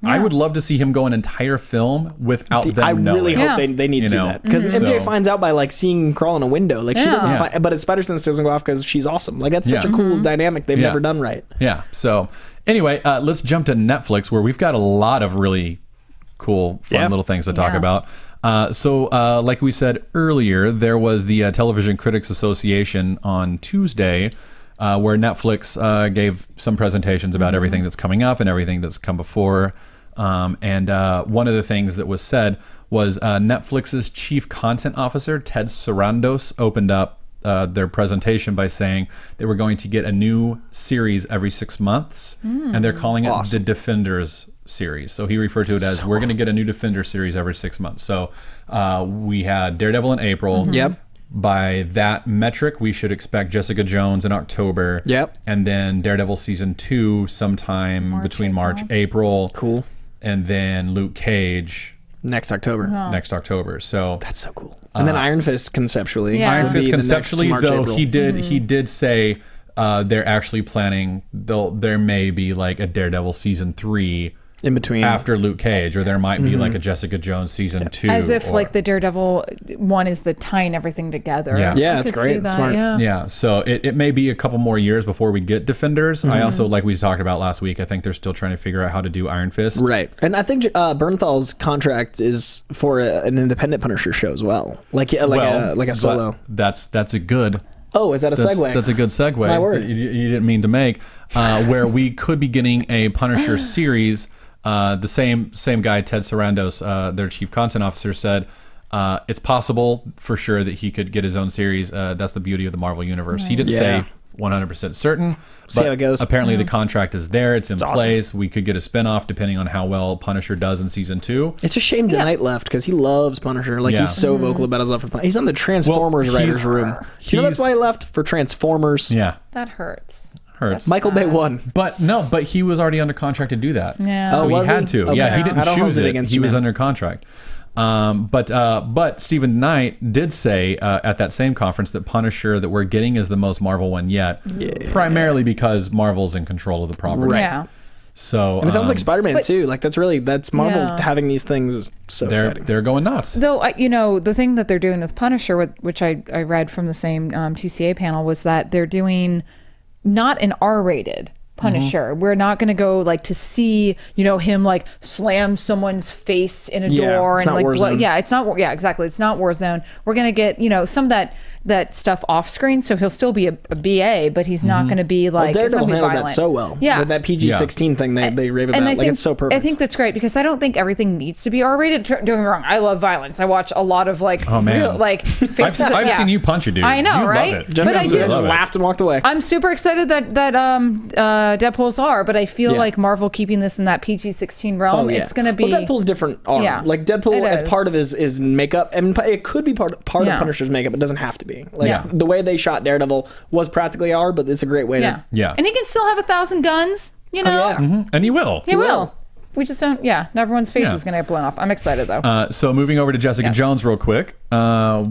I would love to see him go an entire film without them knowing. I really hope they need to do that. Because MJ finds out by like seeing him crawl in a window. Like she doesn't find, but his spider sense doesn't go off because she's awesome. Like that's such a cool dynamic they've never done right. Yeah. So anyway, let's jump to Netflix, where we've got a lot of really cool, fun little things to talk about. So like we said earlier, there was the Television Critics Association on Tuesday, where Netflix gave some presentations about everything that's coming up and everything that's come before. And one of the things that was said was Netflix's chief content officer, Ted Sarandos, opened up their presentation by saying they were going to get a new series every 6 months, and they're calling it the Defenders series. So he referred to it as we're going to get a new Defender series every 6 months. So we had Daredevil in April. Yep. By that metric, we should expect Jessica Jones in October. Yep. And then Daredevil season 2 sometime between March, April. Cool. And then Luke Cage next October. Next October. So that's so cool. And then Iron Fist conceptually. Iron Fist conceptually, though, he did say they're actually planning. There may be like a Daredevil season 3 in between after Luke Cage, or there might be like a Jessica Jones season 2. As if like the Daredevil one is the tying everything together. Yeah, it's great. It's smart. Yeah, so it may be a couple more years before we get Defenders. I also, like we talked about last week, I think they're still trying to figure out how to do Iron Fist. Right. And I think Bernthal's contract is for an independent Punisher show as well. Like a solo. That's a good... Oh, is that a segue? That's a good segue. My word. You didn't mean to make. Where we could be getting a Punisher series. The same guy, Ted Sarandos, their chief content officer, said it's possible for sure that he could get his own series. That's the beauty of the Marvel Universe. Right. He didn't say 100% certain, See how it goes. Apparently the contract is there. It's in place. Awesome. We could get a spinoff depending on how well Punisher does in season 2. It's a shame Knight left because he loves Punisher. Like he's so vocal about his love for Punisher. He's on the Transformers writers' room. Do you know that's why he left? For Transformers. Yeah. That hurts. Michael Bay won. But he was already under contract to do that. Yeah. So he had to. Okay. Yeah, he didn't choose it. He was under contract. But Stephen Knight did say at that same conference that Punisher that we're getting is the most Marvel one yet, primarily because Marvel's in control of the property. Right. Yeah. So and it sounds like Spider-Man too. Like that's Marvel having these things is so exciting. They're going nuts. Though the thing that they're doing with Punisher, which I read from the same TCA panel, was that they're doing not an R-rated Punisher. We're not going to go like to see him like slam someone's face in a door and like blood. It's not. Yeah, exactly. It's not Warzone. We're going to get some of that stuff off screen, so he'll still be a BA, but he's not going to be like. Well, Daredevil handled that so well. Yeah, with that PG-13 thing they rave about. I think, it's so perfect. I think that's great because I don't think everything needs to be R-rated. Don't get me wrong. I love violence. I watch a lot of like real, like faces. I've seen you punch a dude. I know, you right? Love it. But I just laughed and walked away. I'm super excited that Deadpool's R, but I feel like Marvel keeping this in that PG-16 realm. It's going to be. Well, Deadpool's different R. Yeah, like Deadpool, as part of his makeup, and it could be part of Punisher's makeup. It doesn't have to be. Like the way they shot Daredevil was practically R, but it's a great way to. Yeah. And he can still have 1,000 guns. And he will. He will. We just don't. Yeah, not everyone's face is going to get blown off. I'm excited though. So moving over to Jessica Jones real quick. Let's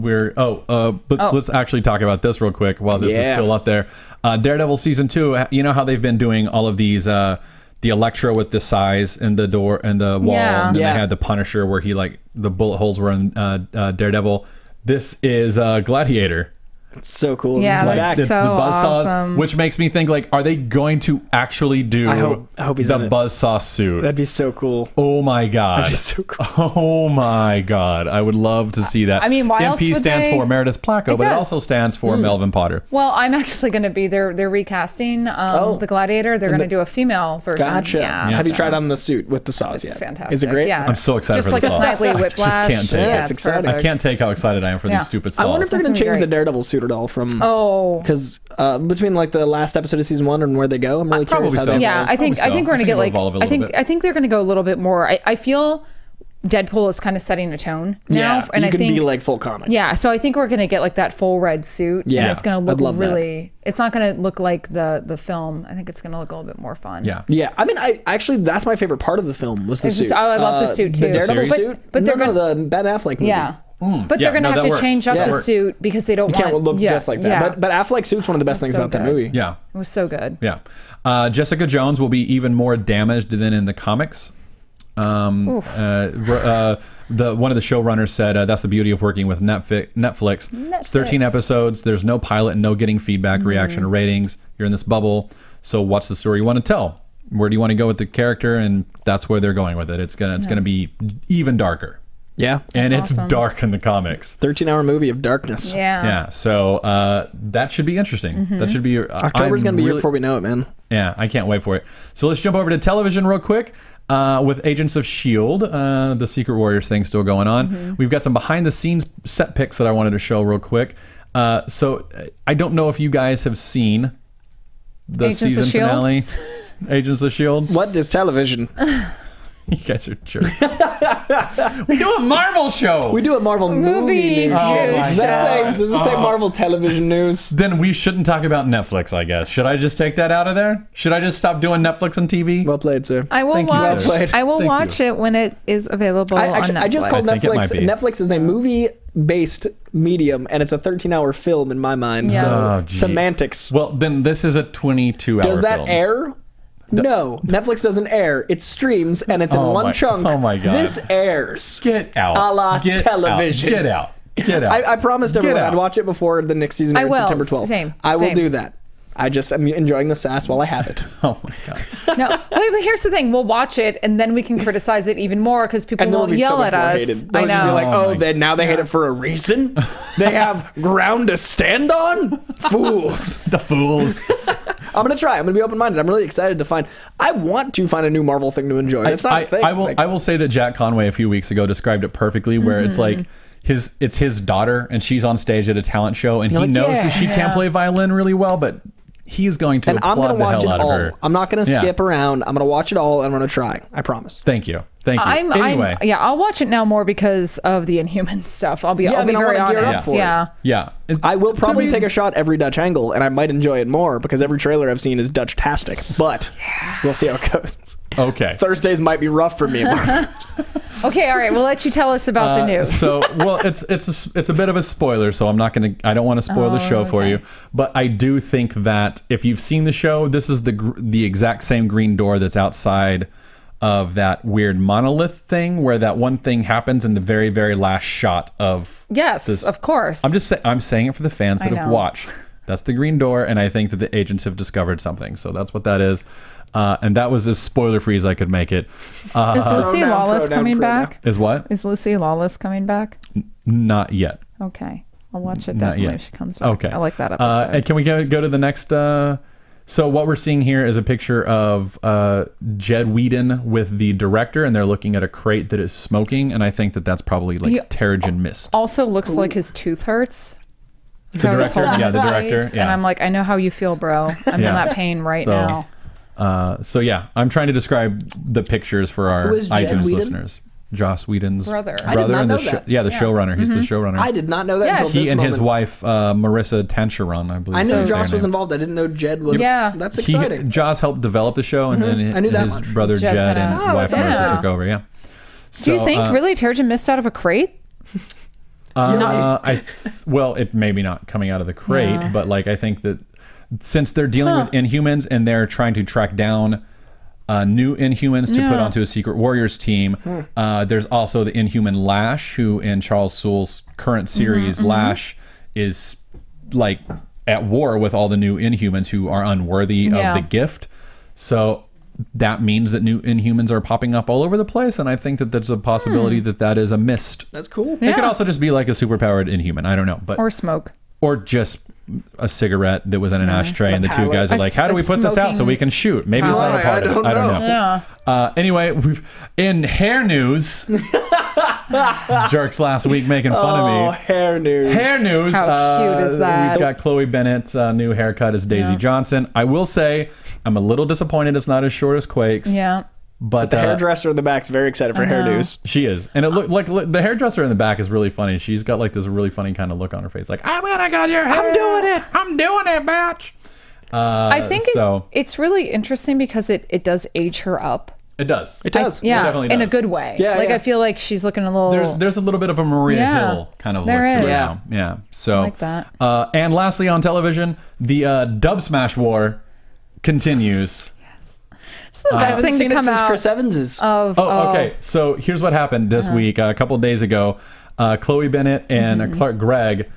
actually talk about this real quick while this is still up there. Daredevil season 2. You know how they've been doing all of these. The Electro with the size in the door and the wall, and then they had the Punisher where he like the bullet holes were in Daredevil. This is Gladiator. It's so cool. Yeah, It's that's back. It's so the buzzsaws, awesome. which makes me think like, are they going to actually do I hope he's the in it. buzzsaw suit? That'd be so cool. Oh my god! That'd be so cool. Oh my god! I would love to see that. I mean, why else MP would stands they- for Meredith Placko, It but it does. also stands for Melvin Potter. Well, I'm actually going to be they're recasting the Gladiator. They're going to do a female version. Gotcha. Yeah, Have you so tried on the suit with the saws It's yet? fantastic. Is it great? Yeah. I'm so excited Just for like the a sauce. Snidely I just Whiplash. can't take it. Yeah, it's exciting. I can't take how excited I am for Yeah. these stupid I saws. wonder if they're going That's to gonna be change the great. Daredevil suit at all from... Oh. Because between like the last episode of season 1 and where they go, I'm really curious Probably how so. they Yeah, evolve. I think Probably so. we're gonna I think get it'll like evolve a little bit. I think they're gonna go a little bit more. I feel Deadpool is kind of setting a tone now, Yeah, and you I can think be like full comic. yeah. So I think we're gonna get like that full red suit. Yeah, and it's gonna I'd look love that. really. It's not gonna look like the film. I think it's gonna look a little bit more fun. Yeah. Yeah, I mean, I actually that's my favorite part of the film was the It's suit. just- oh, I love the suit, too. The Daredevil Series? suit, But they're no, gonna- the Ben Affleck movie. Yeah. But Yeah, they're gonna no, have that to works. change up That the works. suit because they don't You can't want look just like that. Yeah. But Affleck's suit's one of the best things so about that good. movie. Yeah. It was so good. Yeah. Jessica Jones will be even more damaged than in the comics. One of the showrunners said that's the beauty of working with Netflix. It's 13 episodes. There's no pilot and no getting feedback, reaction, or ratings. You're in this bubble. So what's the story you want to tell? Where do you want to go with the character? And that's where they're going with it. It's gonna be even darker. Yeah. And That's it's awesome. dark in the comics. 13-hour movie of darkness. Yeah. Yeah. So that should be interesting. That should be October's going to be here before we know it, man. Yeah, I can't wait for it. So let's jump over to television real quick with Agents of S.H.I.E.L.D., the Secret Warriors thing still going on. We've got some behind-the-scenes set pics that I wanted to show real quick. So I don't know if you guys have seen the Agents of season S.H.I.E.L.D.? finale. Agents of S.H.I.E.L.D.? What is television? You guys are jerks. We do a Marvel show. We do a Marvel movie news. news Does it say Marvel television news? Then we shouldn't talk about Netflix, I guess. Should I just take that out of there? Should I just stop doing Netflix on TV? Well played, sir. I will Thank you, watch. sir. Well played. I will Thank watch you. it when it is available on Netflix. I just called I think it might Netflix. be. Netflix is a movie-based medium, and it's a 13-hour film in my mind. Yeah. So Oh, gee. semantics. Well, then this is a 22-hour Does that film. air? No, Netflix doesn't air. It streams, and it's in one chunk. Oh my God. This airs. Get out. A la Get television. Out. Get out. Get out. I promised everyone out. I'd watch it before the next season I aired will. September 12th. Same. I will Same. do that. I'm enjoying the sass while I have it. Oh my God. No, wait, but here's the thing: we'll watch it, and then we can criticize it even more because people And they'll won't be so yell much at more us. hated. They'll I just be know. like, Oh oh, my- then they hate it for a reason? They have ground to stand on? Fools. The fools. I'm going to try. I'm going to be open-minded. I'm really excited to find... I want to find a new Marvel thing to enjoy. It's not a thing. I will say that Jack Conway a few weeks ago described it perfectly, where it's like it's his daughter, and she's on stage at a talent show, and he like, knows yeah. that she can't play violin really well, but he's going to And I'm applaud going to the watch it hell out of all. her. I'm not going to Yeah. skip around. I'm going to watch it all, and I'm going to try. I promise. Thank you. Anyway. I'll watch it now more because of the Inhuman stuff. I'll be I mean, I very wanna gear up honest. for it. Yeah. Yeah. I will probably take a shot every Dutch angle, and I might enjoy it more because every trailer I've seen is Dutch-tastic. But we'll see how it goes. Okay. Thursdays might be rough for me. Okay. All right. We'll let you tell us about the news. So, well, it's a bit of a spoiler, so I don't want to spoil the show for you. But I do think that if you've seen the show, this is the exact same green door that's outside of that weird monolith thing, where that one thing happens in the very, very last shot of. Yes, this. of course. I'm saying it for the fans that I have know. watched. That's the green door, and I think that the agents have discovered something. So that's what that is. And that was as spoiler-free as I could make it. Is Lucy Pronoun, Lawless pronoun, coming pronoun. back? Is what? Is Lucy Lawless coming back? Not yet. Okay. I'll watch it Not definitely yet. if she comes back. Okay. I like that episode. And can we go to the next? So what we're seeing here is a picture of Jed Whedon with the director, and they're looking at a crate that is smoking, and I think that that's probably like He- Terrigen mist. Also looks like his tooth hurts. The director? Yeah, the director. And Yeah. I'm like, I know how you feel, bro. I'm Yeah. in that pain right So, now. So yeah, I'm trying to describe the pictures for our Who is Jed iTunes Whedon? listeners. Joss Whedon's Brother. I did not and know the that. the showrunner. He's the showrunner. I did not know that Yeah, until He this and moment. his wife, Marissa Tancheron, I believe. I is knew her Joss was name. involved. I didn't know Jed was. Yeah. That's exciting. Joss helped develop the show, and then I knew that his much. brother Jed Jed and kinda- wife that's Marissa awesome. took over. Yeah. Do you think really Terrigen mist out of a crate? Well, it maybe not coming out of the crate, Yeah. but like I think that since they're dealing with Inhumans and they're trying to track down new Inhumans to put onto a Secret Warriors team, there's also the Inhuman Lash, who in Charles Soule's current series, Lash is like at war with all the new Inhumans who are unworthy of the gift. So that means that new Inhumans are popping up all over the place, and I think that there's a possibility that is a mist. That's cool. It could also just be like a superpowered Inhuman. I don't know, but or smoke, or just a cigarette that was in an ashtray, and the two guys are like, "How do we put this out so we can shoot?" Maybe it's not a part of it. I don't know. Yeah. Anyway, in hair news, jerks last week making fun of me. Oh, hair news. Hair news. How cute is that? We've got Chloe Bennett's new haircut as Daisy Johnson. I will say, I'm a little disappointed it's not as short as Quake's. Yeah. But the hairdresser in the back's very excited for hair news. She is. And it looked like the hairdresser in the back is really funny. She's got like this really funny kind of look on her face. Like, I'm gonna cut your hair. I'm doing it, bitch. I think it's really interesting because it does age her up. It does. It does. It definitely does. In a good way. Yeah, I feel like she's looking a little... There's a little bit of a Maria Hill kind of look to her now. Yeah. So, I like that. And lastly on television, the Dub Smash War continues. It's the best thing to come out Chris Evans's. Okay. So here's what happened this week. A couple days ago, Chloe Bennett and Clark Gregg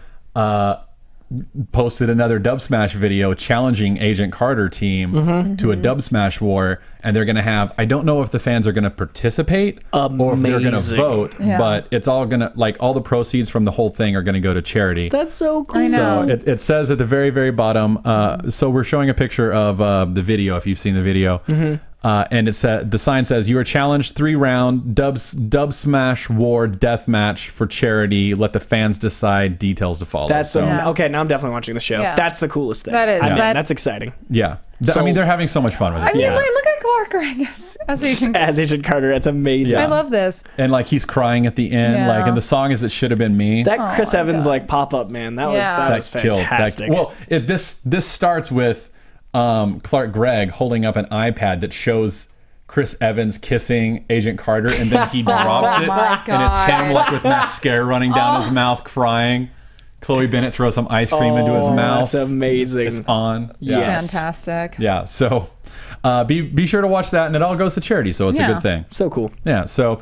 posted another Dub Smash video challenging Agent Carter team to a Dub Smash war, and they're going to have, I don't know if the fans are going to participate or if they're going to vote, but it's all going to, like, all the proceeds from the whole thing are going to go to charity. That's so cool. I know. So it says at the very, very bottom, so we're showing a picture of the video, if you've seen the video. And it said, the sign says, "You are challenged 3-round Dub Smash War death match for charity. Let the fans decide. Details to follow." That's okay. Now I'm definitely watching the show. Yeah. That's the coolest thing. That is. That's exciting. Yeah. I mean, they're having so much fun with it. I mean, look at Clark Gregg as Agent Carter. It's amazing. I love this. And like he's crying at the end, like, and the song is "It Should Have Been Me." That Chris Evans like pop up, man. That was fantastic. Well, this starts with Clark Gregg holding up an iPad that shows Chris Evans kissing Agent Carter, and then he drops it, and it's him like with mascara running down his mouth, crying. Chloe Bennett throws some ice cream into his mouth. That's amazing. It's on. Yes. Fantastic. Yeah. So be sure to watch that, and it all goes to charity, so it's a good thing. So cool. Yeah. So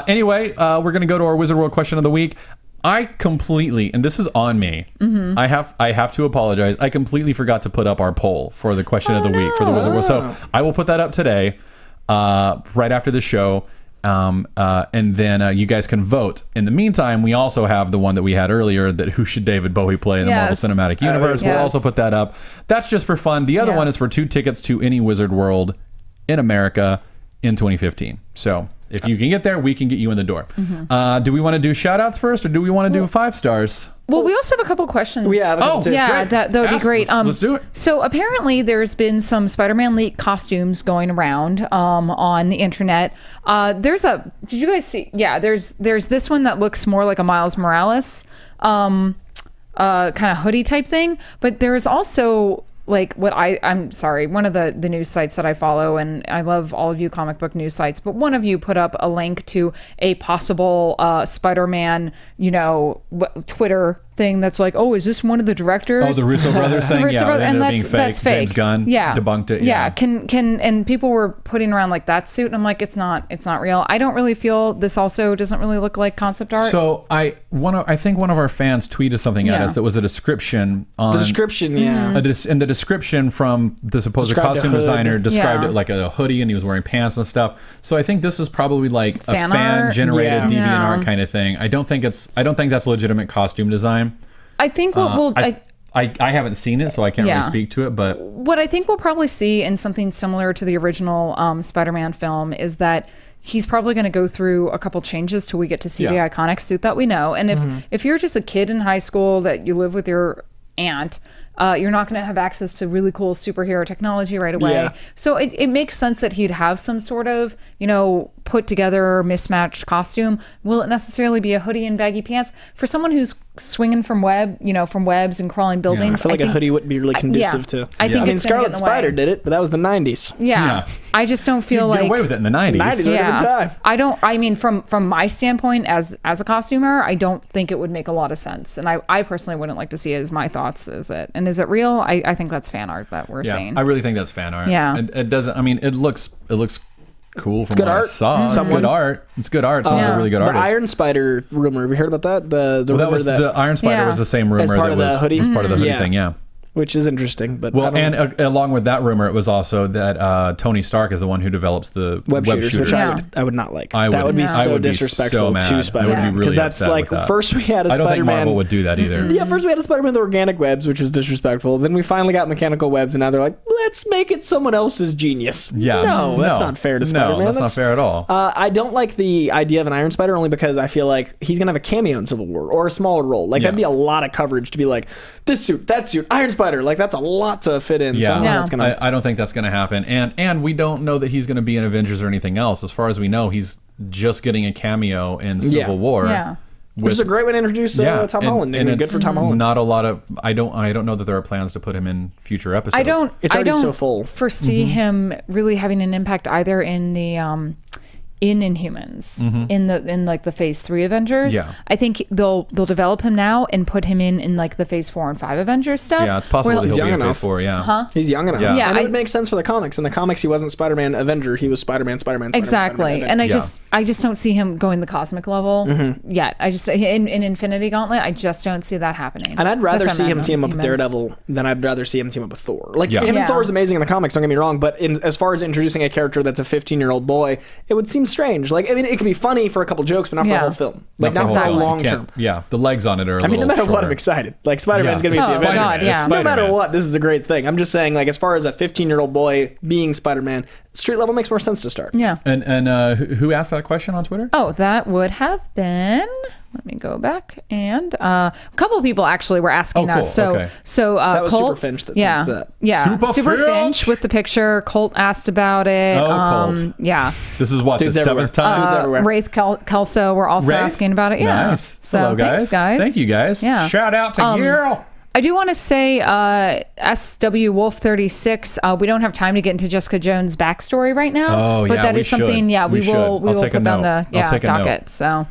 anyway, we're gonna go to our Wizard World question of the week. I completely, and this is on me, I have to apologize. I completely forgot to put up our poll for the question of the week for the Wizard World. So I will put that up today, right after the show. And then you guys can vote. In the meantime, we also have the one that we had earlier, that who should David Bowie play in the Marvel Cinematic Universe. We'll also put that up. That's just for fun. The other one is for 2 tickets to any Wizard World in America in 2015. So if you can get there, we can get you in the door. Do we want to do shout outs first, or do we want to do 5 stars? Well, we also have a couple questions. Yeah, that would be great. Let's do it. So apparently there's been some Spider-Man leak costumes going around on the internet. Did you guys see? Yeah, there's this one that looks more like a Miles Morales kind of hoodie type thing, but there's also like what I'm sorry, one of the news sites that I follow, and I love all of you comic book news sites, but one of you put up a link to a possible Spider-Man, Twitter thing that's like, oh, is this one of the directors? Oh, the Russo brothers thing. And that's fake. James Gunn debunked it. Yeah. And people were putting around like that suit, and I'm like, it's not real. I don't really feel this also doesn't really look like concept art. So I think one of our fans tweeted something at us that was a description on the description. And the description from the supposed costume designer described it like a hoodie, and he was wearing pants and stuff. So I think this is probably like a fan generated DeviantArt kind of thing. I don't think that's legitimate costume design. I think I haven't seen it, so I can't really speak to it. But what I think we'll probably see in something similar to the original Spider-Man film is that he's probably going to go through a couple changes till we get to see the iconic suit that we know. And if you're just a kid in high school that you live with your aunt, you're not going to have access to really cool superhero technology right away. Yeah. So it makes sense that he'd have some sort of, put together mismatched costume. Will it necessarily be a hoodie and baggy pants? For someone who's swinging from webs and crawling buildings, I feel like a hoodie wouldn't be really conducive to. I think Scarlet Spider did it, but that was the 90s. Yeah. I just don't feel like get away with it in the 90s. 90s were a different time. I mean, from my standpoint as a costumer, I don't think it would make a lot of sense. And I personally wouldn't like to see it as my thoughts. Is it? And is it real? I think that's fan art that we're seeing. I really think that's fan art. Yeah. It doesn't, I mean, it looks cool from good what I art. saw. It's good art. It's good art. Someone's a really good artist. The Iron Spider rumor. Have you heard about that? The Iron Spider was the same rumor part that of the hoodie? was part of the hoodie thing. Yeah. Which is interesting, but along with that rumor, it was also that Tony Stark is the one who develops the web shooters, which I would not like. That would be so disrespectful to Spider-Man. Because that's like first we had a Spider-Man. I don't think Marvel would do that either. Yeah, first we had a Spider-Man with organic webs, which was disrespectful. Then we finally got mechanical webs, and now they're like, let's make it someone else's genius. Yeah, no, that's not fair to Spider-Man. No, that's not fair at all. I don't like the idea of an Iron Spider only because I feel like he's gonna have a cameo in Civil War or a smaller role. Like that'd be a lot of coverage to be like this suit, that suit, Iron Spider. Like that's a lot to fit in. Yeah, I don't think that's going to happen. And we don't know that he's going to be in Avengers or anything else. As far as we know, he's just getting a cameo in Civil War. Yeah. Which is a great way to introduce Tom Holland. And good for Tom Holland. Not a lot of. I don't know that there are plans to put him in future episodes. It's already so full. Foresee him really having an impact either in the in Inhumans, in like the Phase 3 Avengers. Yeah. I think they'll develop him now and put him in like the Phase 4 and 5 Avengers stuff. Yeah, it's possible he'll be in Phase 4. Yeah. Huh? He's young enough. Yeah, and it makes sense for the comics. In the comics, he wasn't Spider-Man Avenger. He was Spider-Man. Exactly. And I just don't see him going the cosmic level yet. I just in Infinity Gauntlet, I just don't see that happening. And I'd rather see him team up with Daredevil than I'd rather see him team up with Thor. Like him and Thor is amazing in the comics. Don't get me wrong, but as far as introducing a character that's a 15-year-old boy, it would seem strange. Like I mean, it could be funny for a couple jokes, but not for the whole film. Like not for long term. Yeah, the legs on it are. No matter what, I'm excited. Like Spider-Man's gonna be the Avengers. God, yeah. No matter what, this is a great thing. I'm just saying, like as far as a 15-year-old boy being Spider-Man, street level makes more sense to start. Yeah. And who asked that question on Twitter? Oh, that would have been. Let me go back, and a couple of people actually were asking us. So that was Colt, Super Finch that sent that. Yeah, Super Finch with the picture. Colt asked about it. Colt. Yeah. This is what, the 7th time? Wraith Kelso were also asking about it. Yeah. Nice. So hello, guys. thanks, guys. Thank you, guys. Yeah. Shout out to you. I do want to say SW Wolf 36. We don't have time to get into Jessica Jones' backstory right now. But that is something. Should. Yeah, we will put on the docket. So.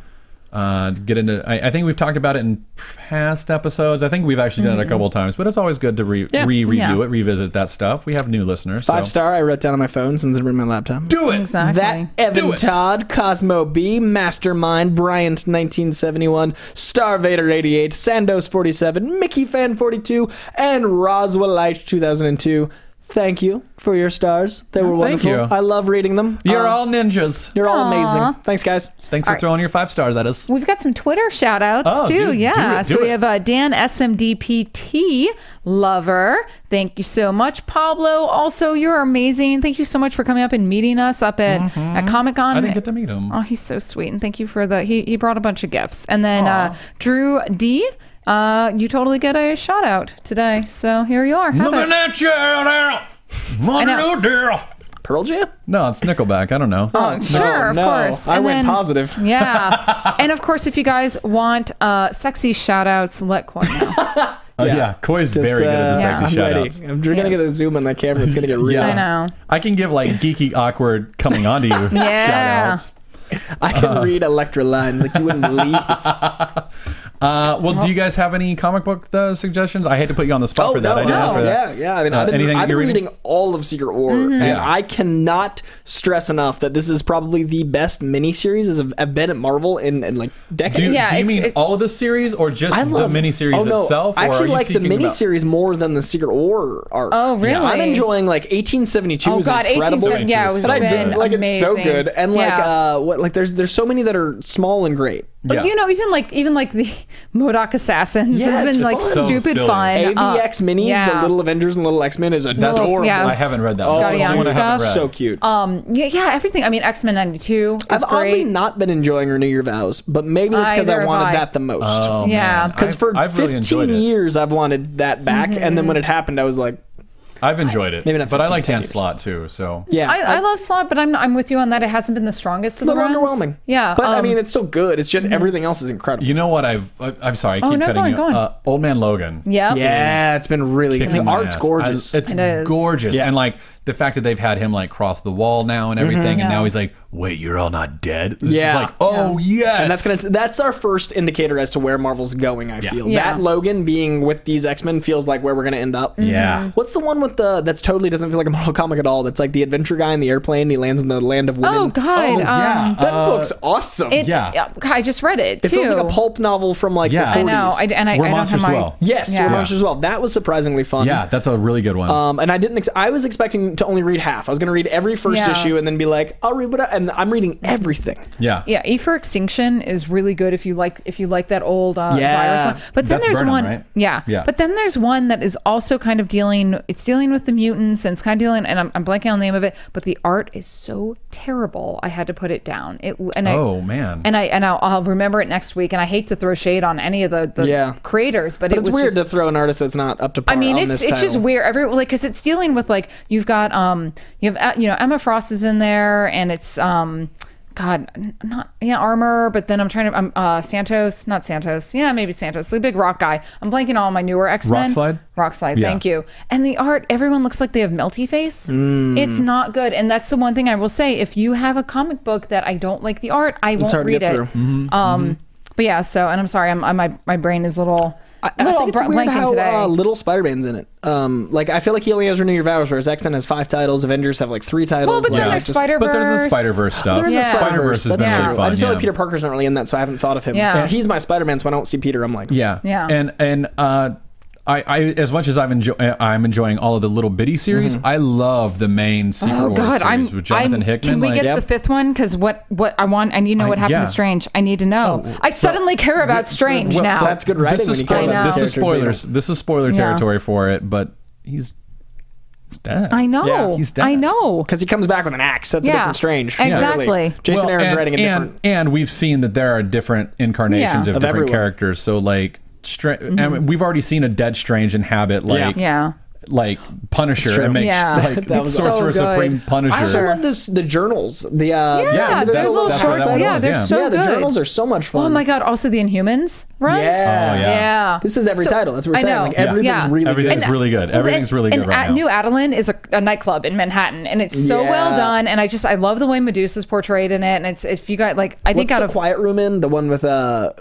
Get into. I think we've talked about it in past episodes. I think we've actually done it a couple of times, but it's always good to review it, revisit that stuff. We have new listeners. 5-star. I wrote down on my phone since it's in my laptop. Do it. Exactly. That Evan Todd, Cosmo B, Mastermind, Bryant 1971, Star Vader 88, Sandos 47, Mickey Fan 42, and Roswell H 2002. Thank you for your stars. They were wonderful. Thank you. I love reading them. You're all ninjas. You're all amazing. Thanks, guys. Thanks for throwing your 5 stars at us. We've got some Twitter shout outs too. So we have Dan SMDPT Lover. Thank you so much. Pablo, also, you're amazing. Thank you so much for coming up and meeting us up at Comic-Con. I didn't get to meet him. Oh, he's so sweet. And thank you for he brought a bunch of gifts. And then Drew D. You totally get a shout out today. So here you are. Looking at you now. Pearl Jam? No, it's Nickelback. I don't know. Oh, sure, of course. I went positive. Yeah. And of course, if you guys want sexy shout outs, let Coy know. Coy's very good at the sexy shout outs. I'm going to get a zoom on that camera. It's going to get real. I know. I can give like geeky, awkward coming onto you shout outs. I can read Electra lines like you wouldn't believe. Do you guys have any comic book suggestions? I hate to put you on the spot for that. Yeah. I mean, I've been reading all of Secret War, and I cannot stress enough that this is probably the best miniseries I've been at Marvel in like decades. Do you mean all of the series, or just the miniseries itself? I actually like the miniseries more than the Secret War arc. Oh, really? Yeah, I'm enjoying like 1872 is incredible. Yeah, it was been like amazing. It's so good, and like there's so many that are small and great. Yeah. You know, even like the MODOK Assassins has been like stupid fun. AVX minis, the Little Avengers and Little X-Men is adorable. Yeah, I haven't read that. Scotty Young stuff. So cute. Everything. I mean, X-Men 92 is I've great. oddly not been enjoying Renew Your Vows, but maybe that's because I wanted that the most. Oh, yeah, because for 15 years I've wanted that back, and then when it happened, I was like, I've enjoyed it, maybe not but I like Dan 10 Slott too. So yeah, I love Slott, but I'm with you on that. It hasn't been the strongest of the runs. Underwhelming. Yeah, but I mean, it's still good. It's just everything else is incredible. You know what? I'm sorry, I keep cutting you. Go on. Old Man Logan. Yeah, it's been really good. The art's gorgeous. It's gorgeous, and like the fact that they've had him like cross the wall now and everything, and now he's like, wait, you're all not dead? It's just like, oh yes. And that's our first indicator as to where Marvel's going, I feel. Yeah. That Logan being with these X-Men feels like where we're gonna end up. Yeah. What's the one with that's totally doesn't feel like a Marvel comic at all? That's like the adventure guy in the airplane and he lands in the land of women. Oh God. That book's awesome. I just read it too. It feels like a pulp novel from like the 40s. I know. I don't Monsters have my... Dwell. Yes, Where Monsters Dwell. That was surprisingly fun. Yeah, that's a really good one. And I was expecting to only read half. I was going to read every first issue and then be like, I'll read and I'm reading everything. Yeah. E for Extinction is really good if you like that old virus line. But then That's there's Burnham, one, right? yeah. But then there's one that is also kind of dealing with the mutants and it's kind of dealing, and I'm blanking on the name of it, but the art is so terrible. I had to put it down. Man. And I'll remember it next week. And I hate to throw shade on any of the creators, but it it's was weird just, to throw an artist that's not up to par. I mean, on it's this just weird. Because it's dealing with like you've got Emma Frost is in there, and it's Armor, but then I'm trying to not Santos, maybe Santos, the big rock guy. I'm blanking on all my newer X-Men. Rockslide, thank you. And the art, everyone looks like they have melty face. It's not good, and that's the one thing I will say. If you have a comic book that I don't like the art, I won't read it. But yeah, so, and I'm sorry, my brain is a little. I think it's weird how little Spider-Man's in it. Like I feel like he only has Renew Your Vows, whereas X-Men has 5 titles, Avengers have like 3 titles. Well, but then there's Spider-Verse. But there's the Spider-Verse stuff. There's a Spider-Verse has been really fun. I just feel like Peter Parker's not really in that, so I haven't thought of him. Yeah. He's my Spider-Man, so I don't see Peter. I'm like, And I as much as I'm enjoying all of the little bitty series, I love the main Secret Wars series with Jonathan Hickman. Can we get the 5th one? Because what I want, I need to know what happened to Strange. I need to know. I suddenly care about Strange now. That's good writing. This is spoilers. This is spoiler territory for it, but he's dead. I know. Yeah, he's dead. I know. Because he comes back with an axe. That's a different Strange. Exactly. Really. Jason Aaron's writing a different. And we've seen that there are different incarnations of different everyone. Characters. So like. And we've already seen a dead Strange inhabit like Punisher and make like Sorcerer Supreme Punisher. I also love the journals. The they're little shorts. They're so good. The journals are so much fun. Oh my god! Also the Inhumans run. Yeah. This is every title. That's what we're saying. Like everything's really good. Everything's really good. Everything's really good right now. New Adeline is a nightclub in Manhattan, and it's so well done. And I love the way Medusa's portrayed in it. And it's if you got like What's the Quiet Room in the one with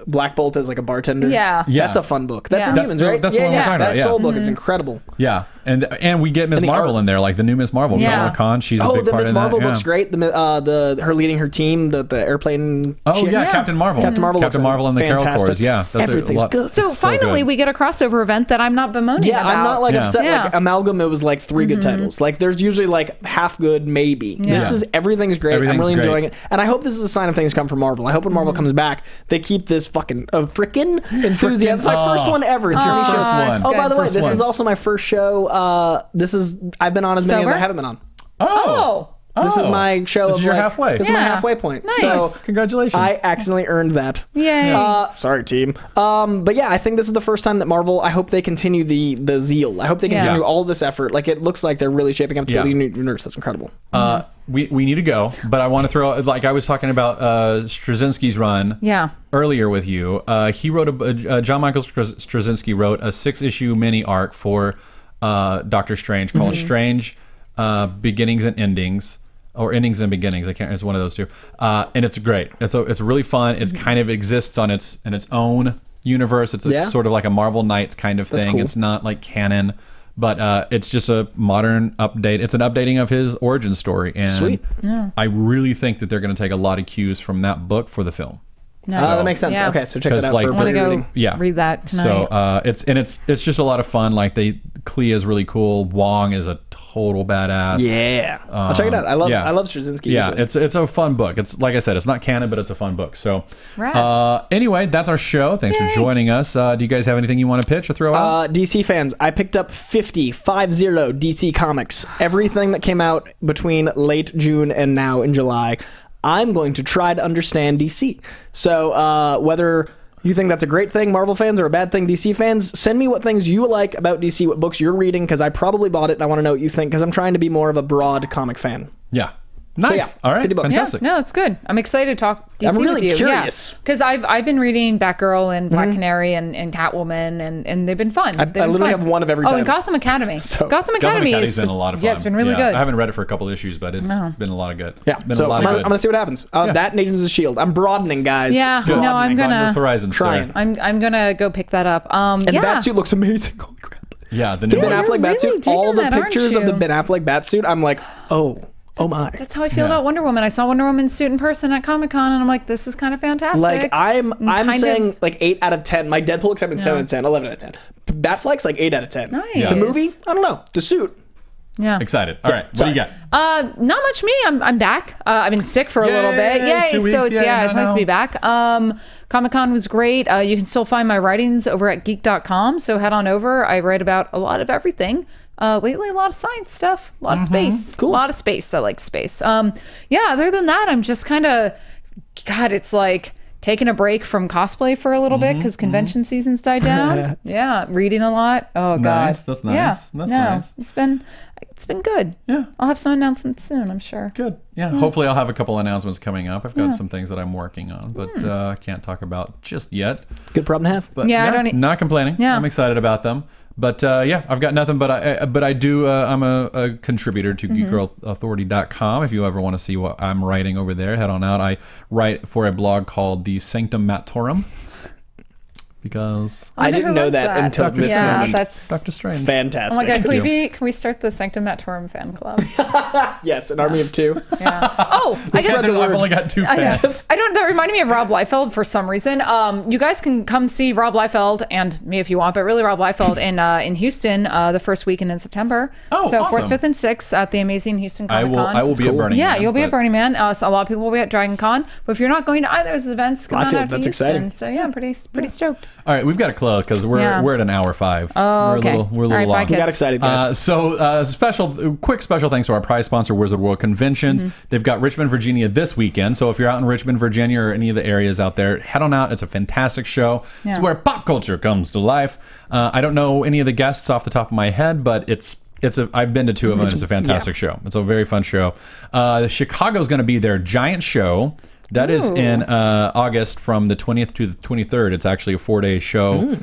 Black Bolt as like a bartender. Yeah. That's a fun book. That's Inhumans, right? That's the one we're talking about. That Soul book is incredible. Yeah. And we get Ms. Marvel in there, like the new Miss Marvel, Kamala Khan. She's a big part of that. Oh, the Miss Marvel book's great. Her leading her team, the airplane. Captain Marvel. Captain Marvel and the Carol Corps. Yeah, everything's good. So finally, we get a crossover event that I'm not bemoaning about. I'm not like upset. Like Amalgam, it was like 3 good titles. Like there's usually like half good, maybe. This is everything's great. I'm really enjoying it, and I hope this is a sign of things come from Marvel. I hope when Marvel comes back, they keep this frickin' enthusiasm. It's my first one ever. It's your first one. Oh, by the way, this is also my first show. I've been on as many as I haven't been on. This is my show. This is your halfway. This is my halfway point. Nice. So congratulations. I accidentally earned that. Yay. Sorry, team. But yeah, I think this is the first time that Marvel. I hope they continue the zeal. I hope they continue all this effort. Like it looks like they're really shaping up to build a universe. That's incredible. We need to go, but I want to throw like I was talking about Straczynski's run. Earlier with you, he wrote John Michael Straczynski wrote a 6-issue mini arc for Doctor Strange called Strange Beginnings and Endings, or Endings and Beginnings. It's one of those two, and it's great. It's really fun. It kind of exists in its own universe. It's sort of like a Marvel Knights kind of thing. Cool. It's not like canon, but it's just a modern update. It's an updating of his origin story, and sweet. I really think that they're going to take a lot of cues from that book for the film. Nice. That makes sense. Okay, so check that out. I want to go read that tonight. So it's just a lot of fun. Like Clea is really cool. Wong is a total badass. Yeah, I'll check it out. I love Straczynski. Yeah, it's a fun book. It's like I said, it's not canon, but it's a fun book. So anyway, that's our show. Thanks for joining us. Do you guys have anything you want to pitch or throw out? DC fans, I picked up 50 DC comics. Everything that came out between late June and now in July. I'm going to try to understand DC. So whether you think that's a great thing, Marvel fans, or a bad thing, DC fans, send me what things you like about DC, what books you're reading, because I probably bought it, and I want to know what you think, because I'm trying to be more of a broad comic fan. Yeah. Nice. So, yeah, all right. 50 bucks. Fantastic. No, it's good. I'm excited to talk DC I'm really with you. curious. Because I've been reading Batgirl and Black Canary and Catwoman, and they've been fun. I literally have one of every Oh, time. and Gotham Academy. Gotham Academy has has been a lot of fun. Yeah, it's been really good. I haven't read it for a couple issues, but it's been a lot of good. Yeah. It's been So a lot I'm of good. going to see what happens. That and Agents of S.H.I.E.L.D. I'm broadening, guys. Yeah. Broadening. No, I'm Broaden those gonna horizons, trying. sir. I'm gonna go pick that up. And the Batsuit looks amazing. Holy crap. Yeah, the The new Ben one. Affleck really Batsuit, digging all the that, aren't pictures of the you? Ben Affleck Batsuit, I'm like, oh my. That's how I feel about Wonder Woman. I saw Wonder Woman's suit in person at Comic-Con, and I'm like, this is kind of fantastic. Like, I'm kind saying of- like 8 out of 10. My Deadpool acceptance 7 out of 10, 11 out of 10. Batfleck's like 8 out of 10. Nice. Yeah. The movie, I don't know. The suit. Yeah. Excited. All right. What do sorry. you got? Not much me. I'm back. I've been sick for a little bit. Yay, Yay. 2 weeks. So it's Yay, it's nice to be back. Comic-Con was great. You can still find my writings over at geek.com. So head on over. I write about a lot of everything. Lately, a lot of science stuff, a lot of space, Cool. a lot of space. I like space. Yeah, other than that, I'm just kind of, God, it's like taking a break from cosplay for a little bit because convention season's died down. Yeah, reading a lot. Oh, God. Nice. That's nice. Yeah, That's no, nice. it's been good. Yeah. I'll have some announcements soon, I'm sure. Good. Yeah. Hopefully, I'll have a couple announcements coming up. I've got some things that I'm working on, but I can't talk about just yet. Good problem to have. But Yeah, I don't not complaining. Yeah. I'm excited about them. But yeah, I've got nothing. But I do. I'm a contributor to GeekGirlAuthority.com. If you ever want to see what I'm writing over there, head on out. I write for a blog called the Sanctum Mattorum. Because I didn't know that until this moment. That's Dr. Strange. Fantastic. Oh my God, Thank you. can we start the Sanctum Mattorum fan club? Yes, an army of 2. Yeah. Oh, I guess I've only got 2 fans. I don't. That reminded me of Rob Liefeld for some reason. You guys can come see Rob Liefeld and me if you want, but really Rob Liefeld in Houston the first weekend in September. Oh, so awesome. 4th, 5th, and 6th at the amazing Houston Comic Con. I will be at Burning Yeah, Man, you'll be at but- Burning Man. So a lot of people will be at Dragon Con. But if you're not going to either of those events, come on Liefeld, out to that's Houston. exciting. So yeah, I'm pretty stoked. All right, we've got to close because we're at an hour 5. Oh, okay. We're a little All right, bye, long. kids. We got excited, guys. Quick special thanks to our prize sponsor, Wizard World Conventions. They've got Richmond, Virginia this weekend. So if you're out in Richmond, Virginia, or any of the areas out there, head on out. It's a fantastic show. Yeah. It's where pop culture comes to life. I don't know any of the guests off the top of my head, but I've been to 2 of them. It's a fantastic show. It's a very fun show. Chicago's going to be their giant show. That is in August from the 20th to the 23rd. It's actually a 4-day show.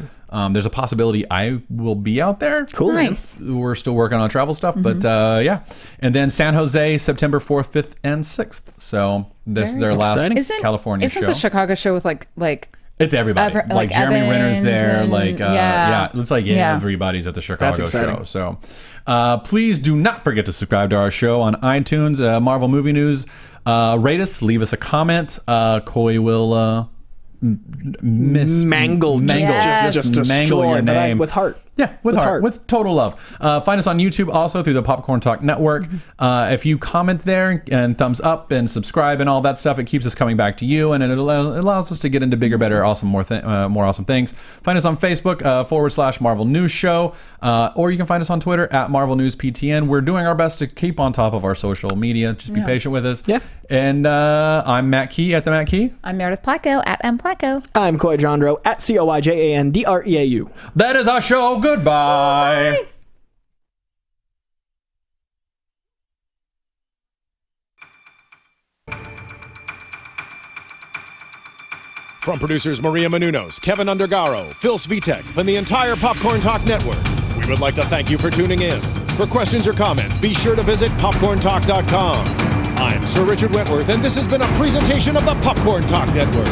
There's a possibility I will be out there. Cool. Nice. We're still working on travel stuff, but yeah. And then San Jose, September 4th, 5th, and 6th. So this is their last exciting. California Isn't show. the Chicago show with like It's everybody. like Jeremy Renner's Evans there. and- Like yeah. it's like Yeah. everybody's at the Chicago exciting. show. So please do not forget to subscribe to our show on iTunes, Marvel Movie News. Rate us, leave us a comment. Coy will Mangle, just mangle destroy, your but name with heart. Yeah, with heart, with total love. Find us on YouTube also through the Popcorn Talk Network. If you comment there and thumbs up and subscribe and all that stuff, it keeps us coming back to you, and it allows us to get into bigger, better, awesome, more awesome things. Find us on Facebook / Marvel News Show, or you can find us on Twitter at Marvel News PTN. We're doing our best to keep on top of our social media. Just be patient with us. Yeah. And I'm Matt Key at the Matt Key. I'm Meredith Placko at M Placko. I'm Coy Jandreau at CoyJandreau. That is our show. Goodbye. From producers Maria Menounos, Kevin Undergaro, Phil Svitek, and the entire Popcorn Talk Network, we would like to thank you for tuning in. For questions or comments, be sure to visit popcorntalk.com. I'm Sir Richard Wentworth, and this has been a presentation of the Popcorn Talk Network.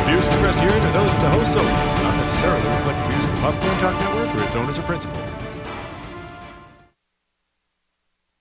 Views expressed herein are those of the hosts only, not necessarily reflect the views of the Popcorn Talk Network or its owners or principals.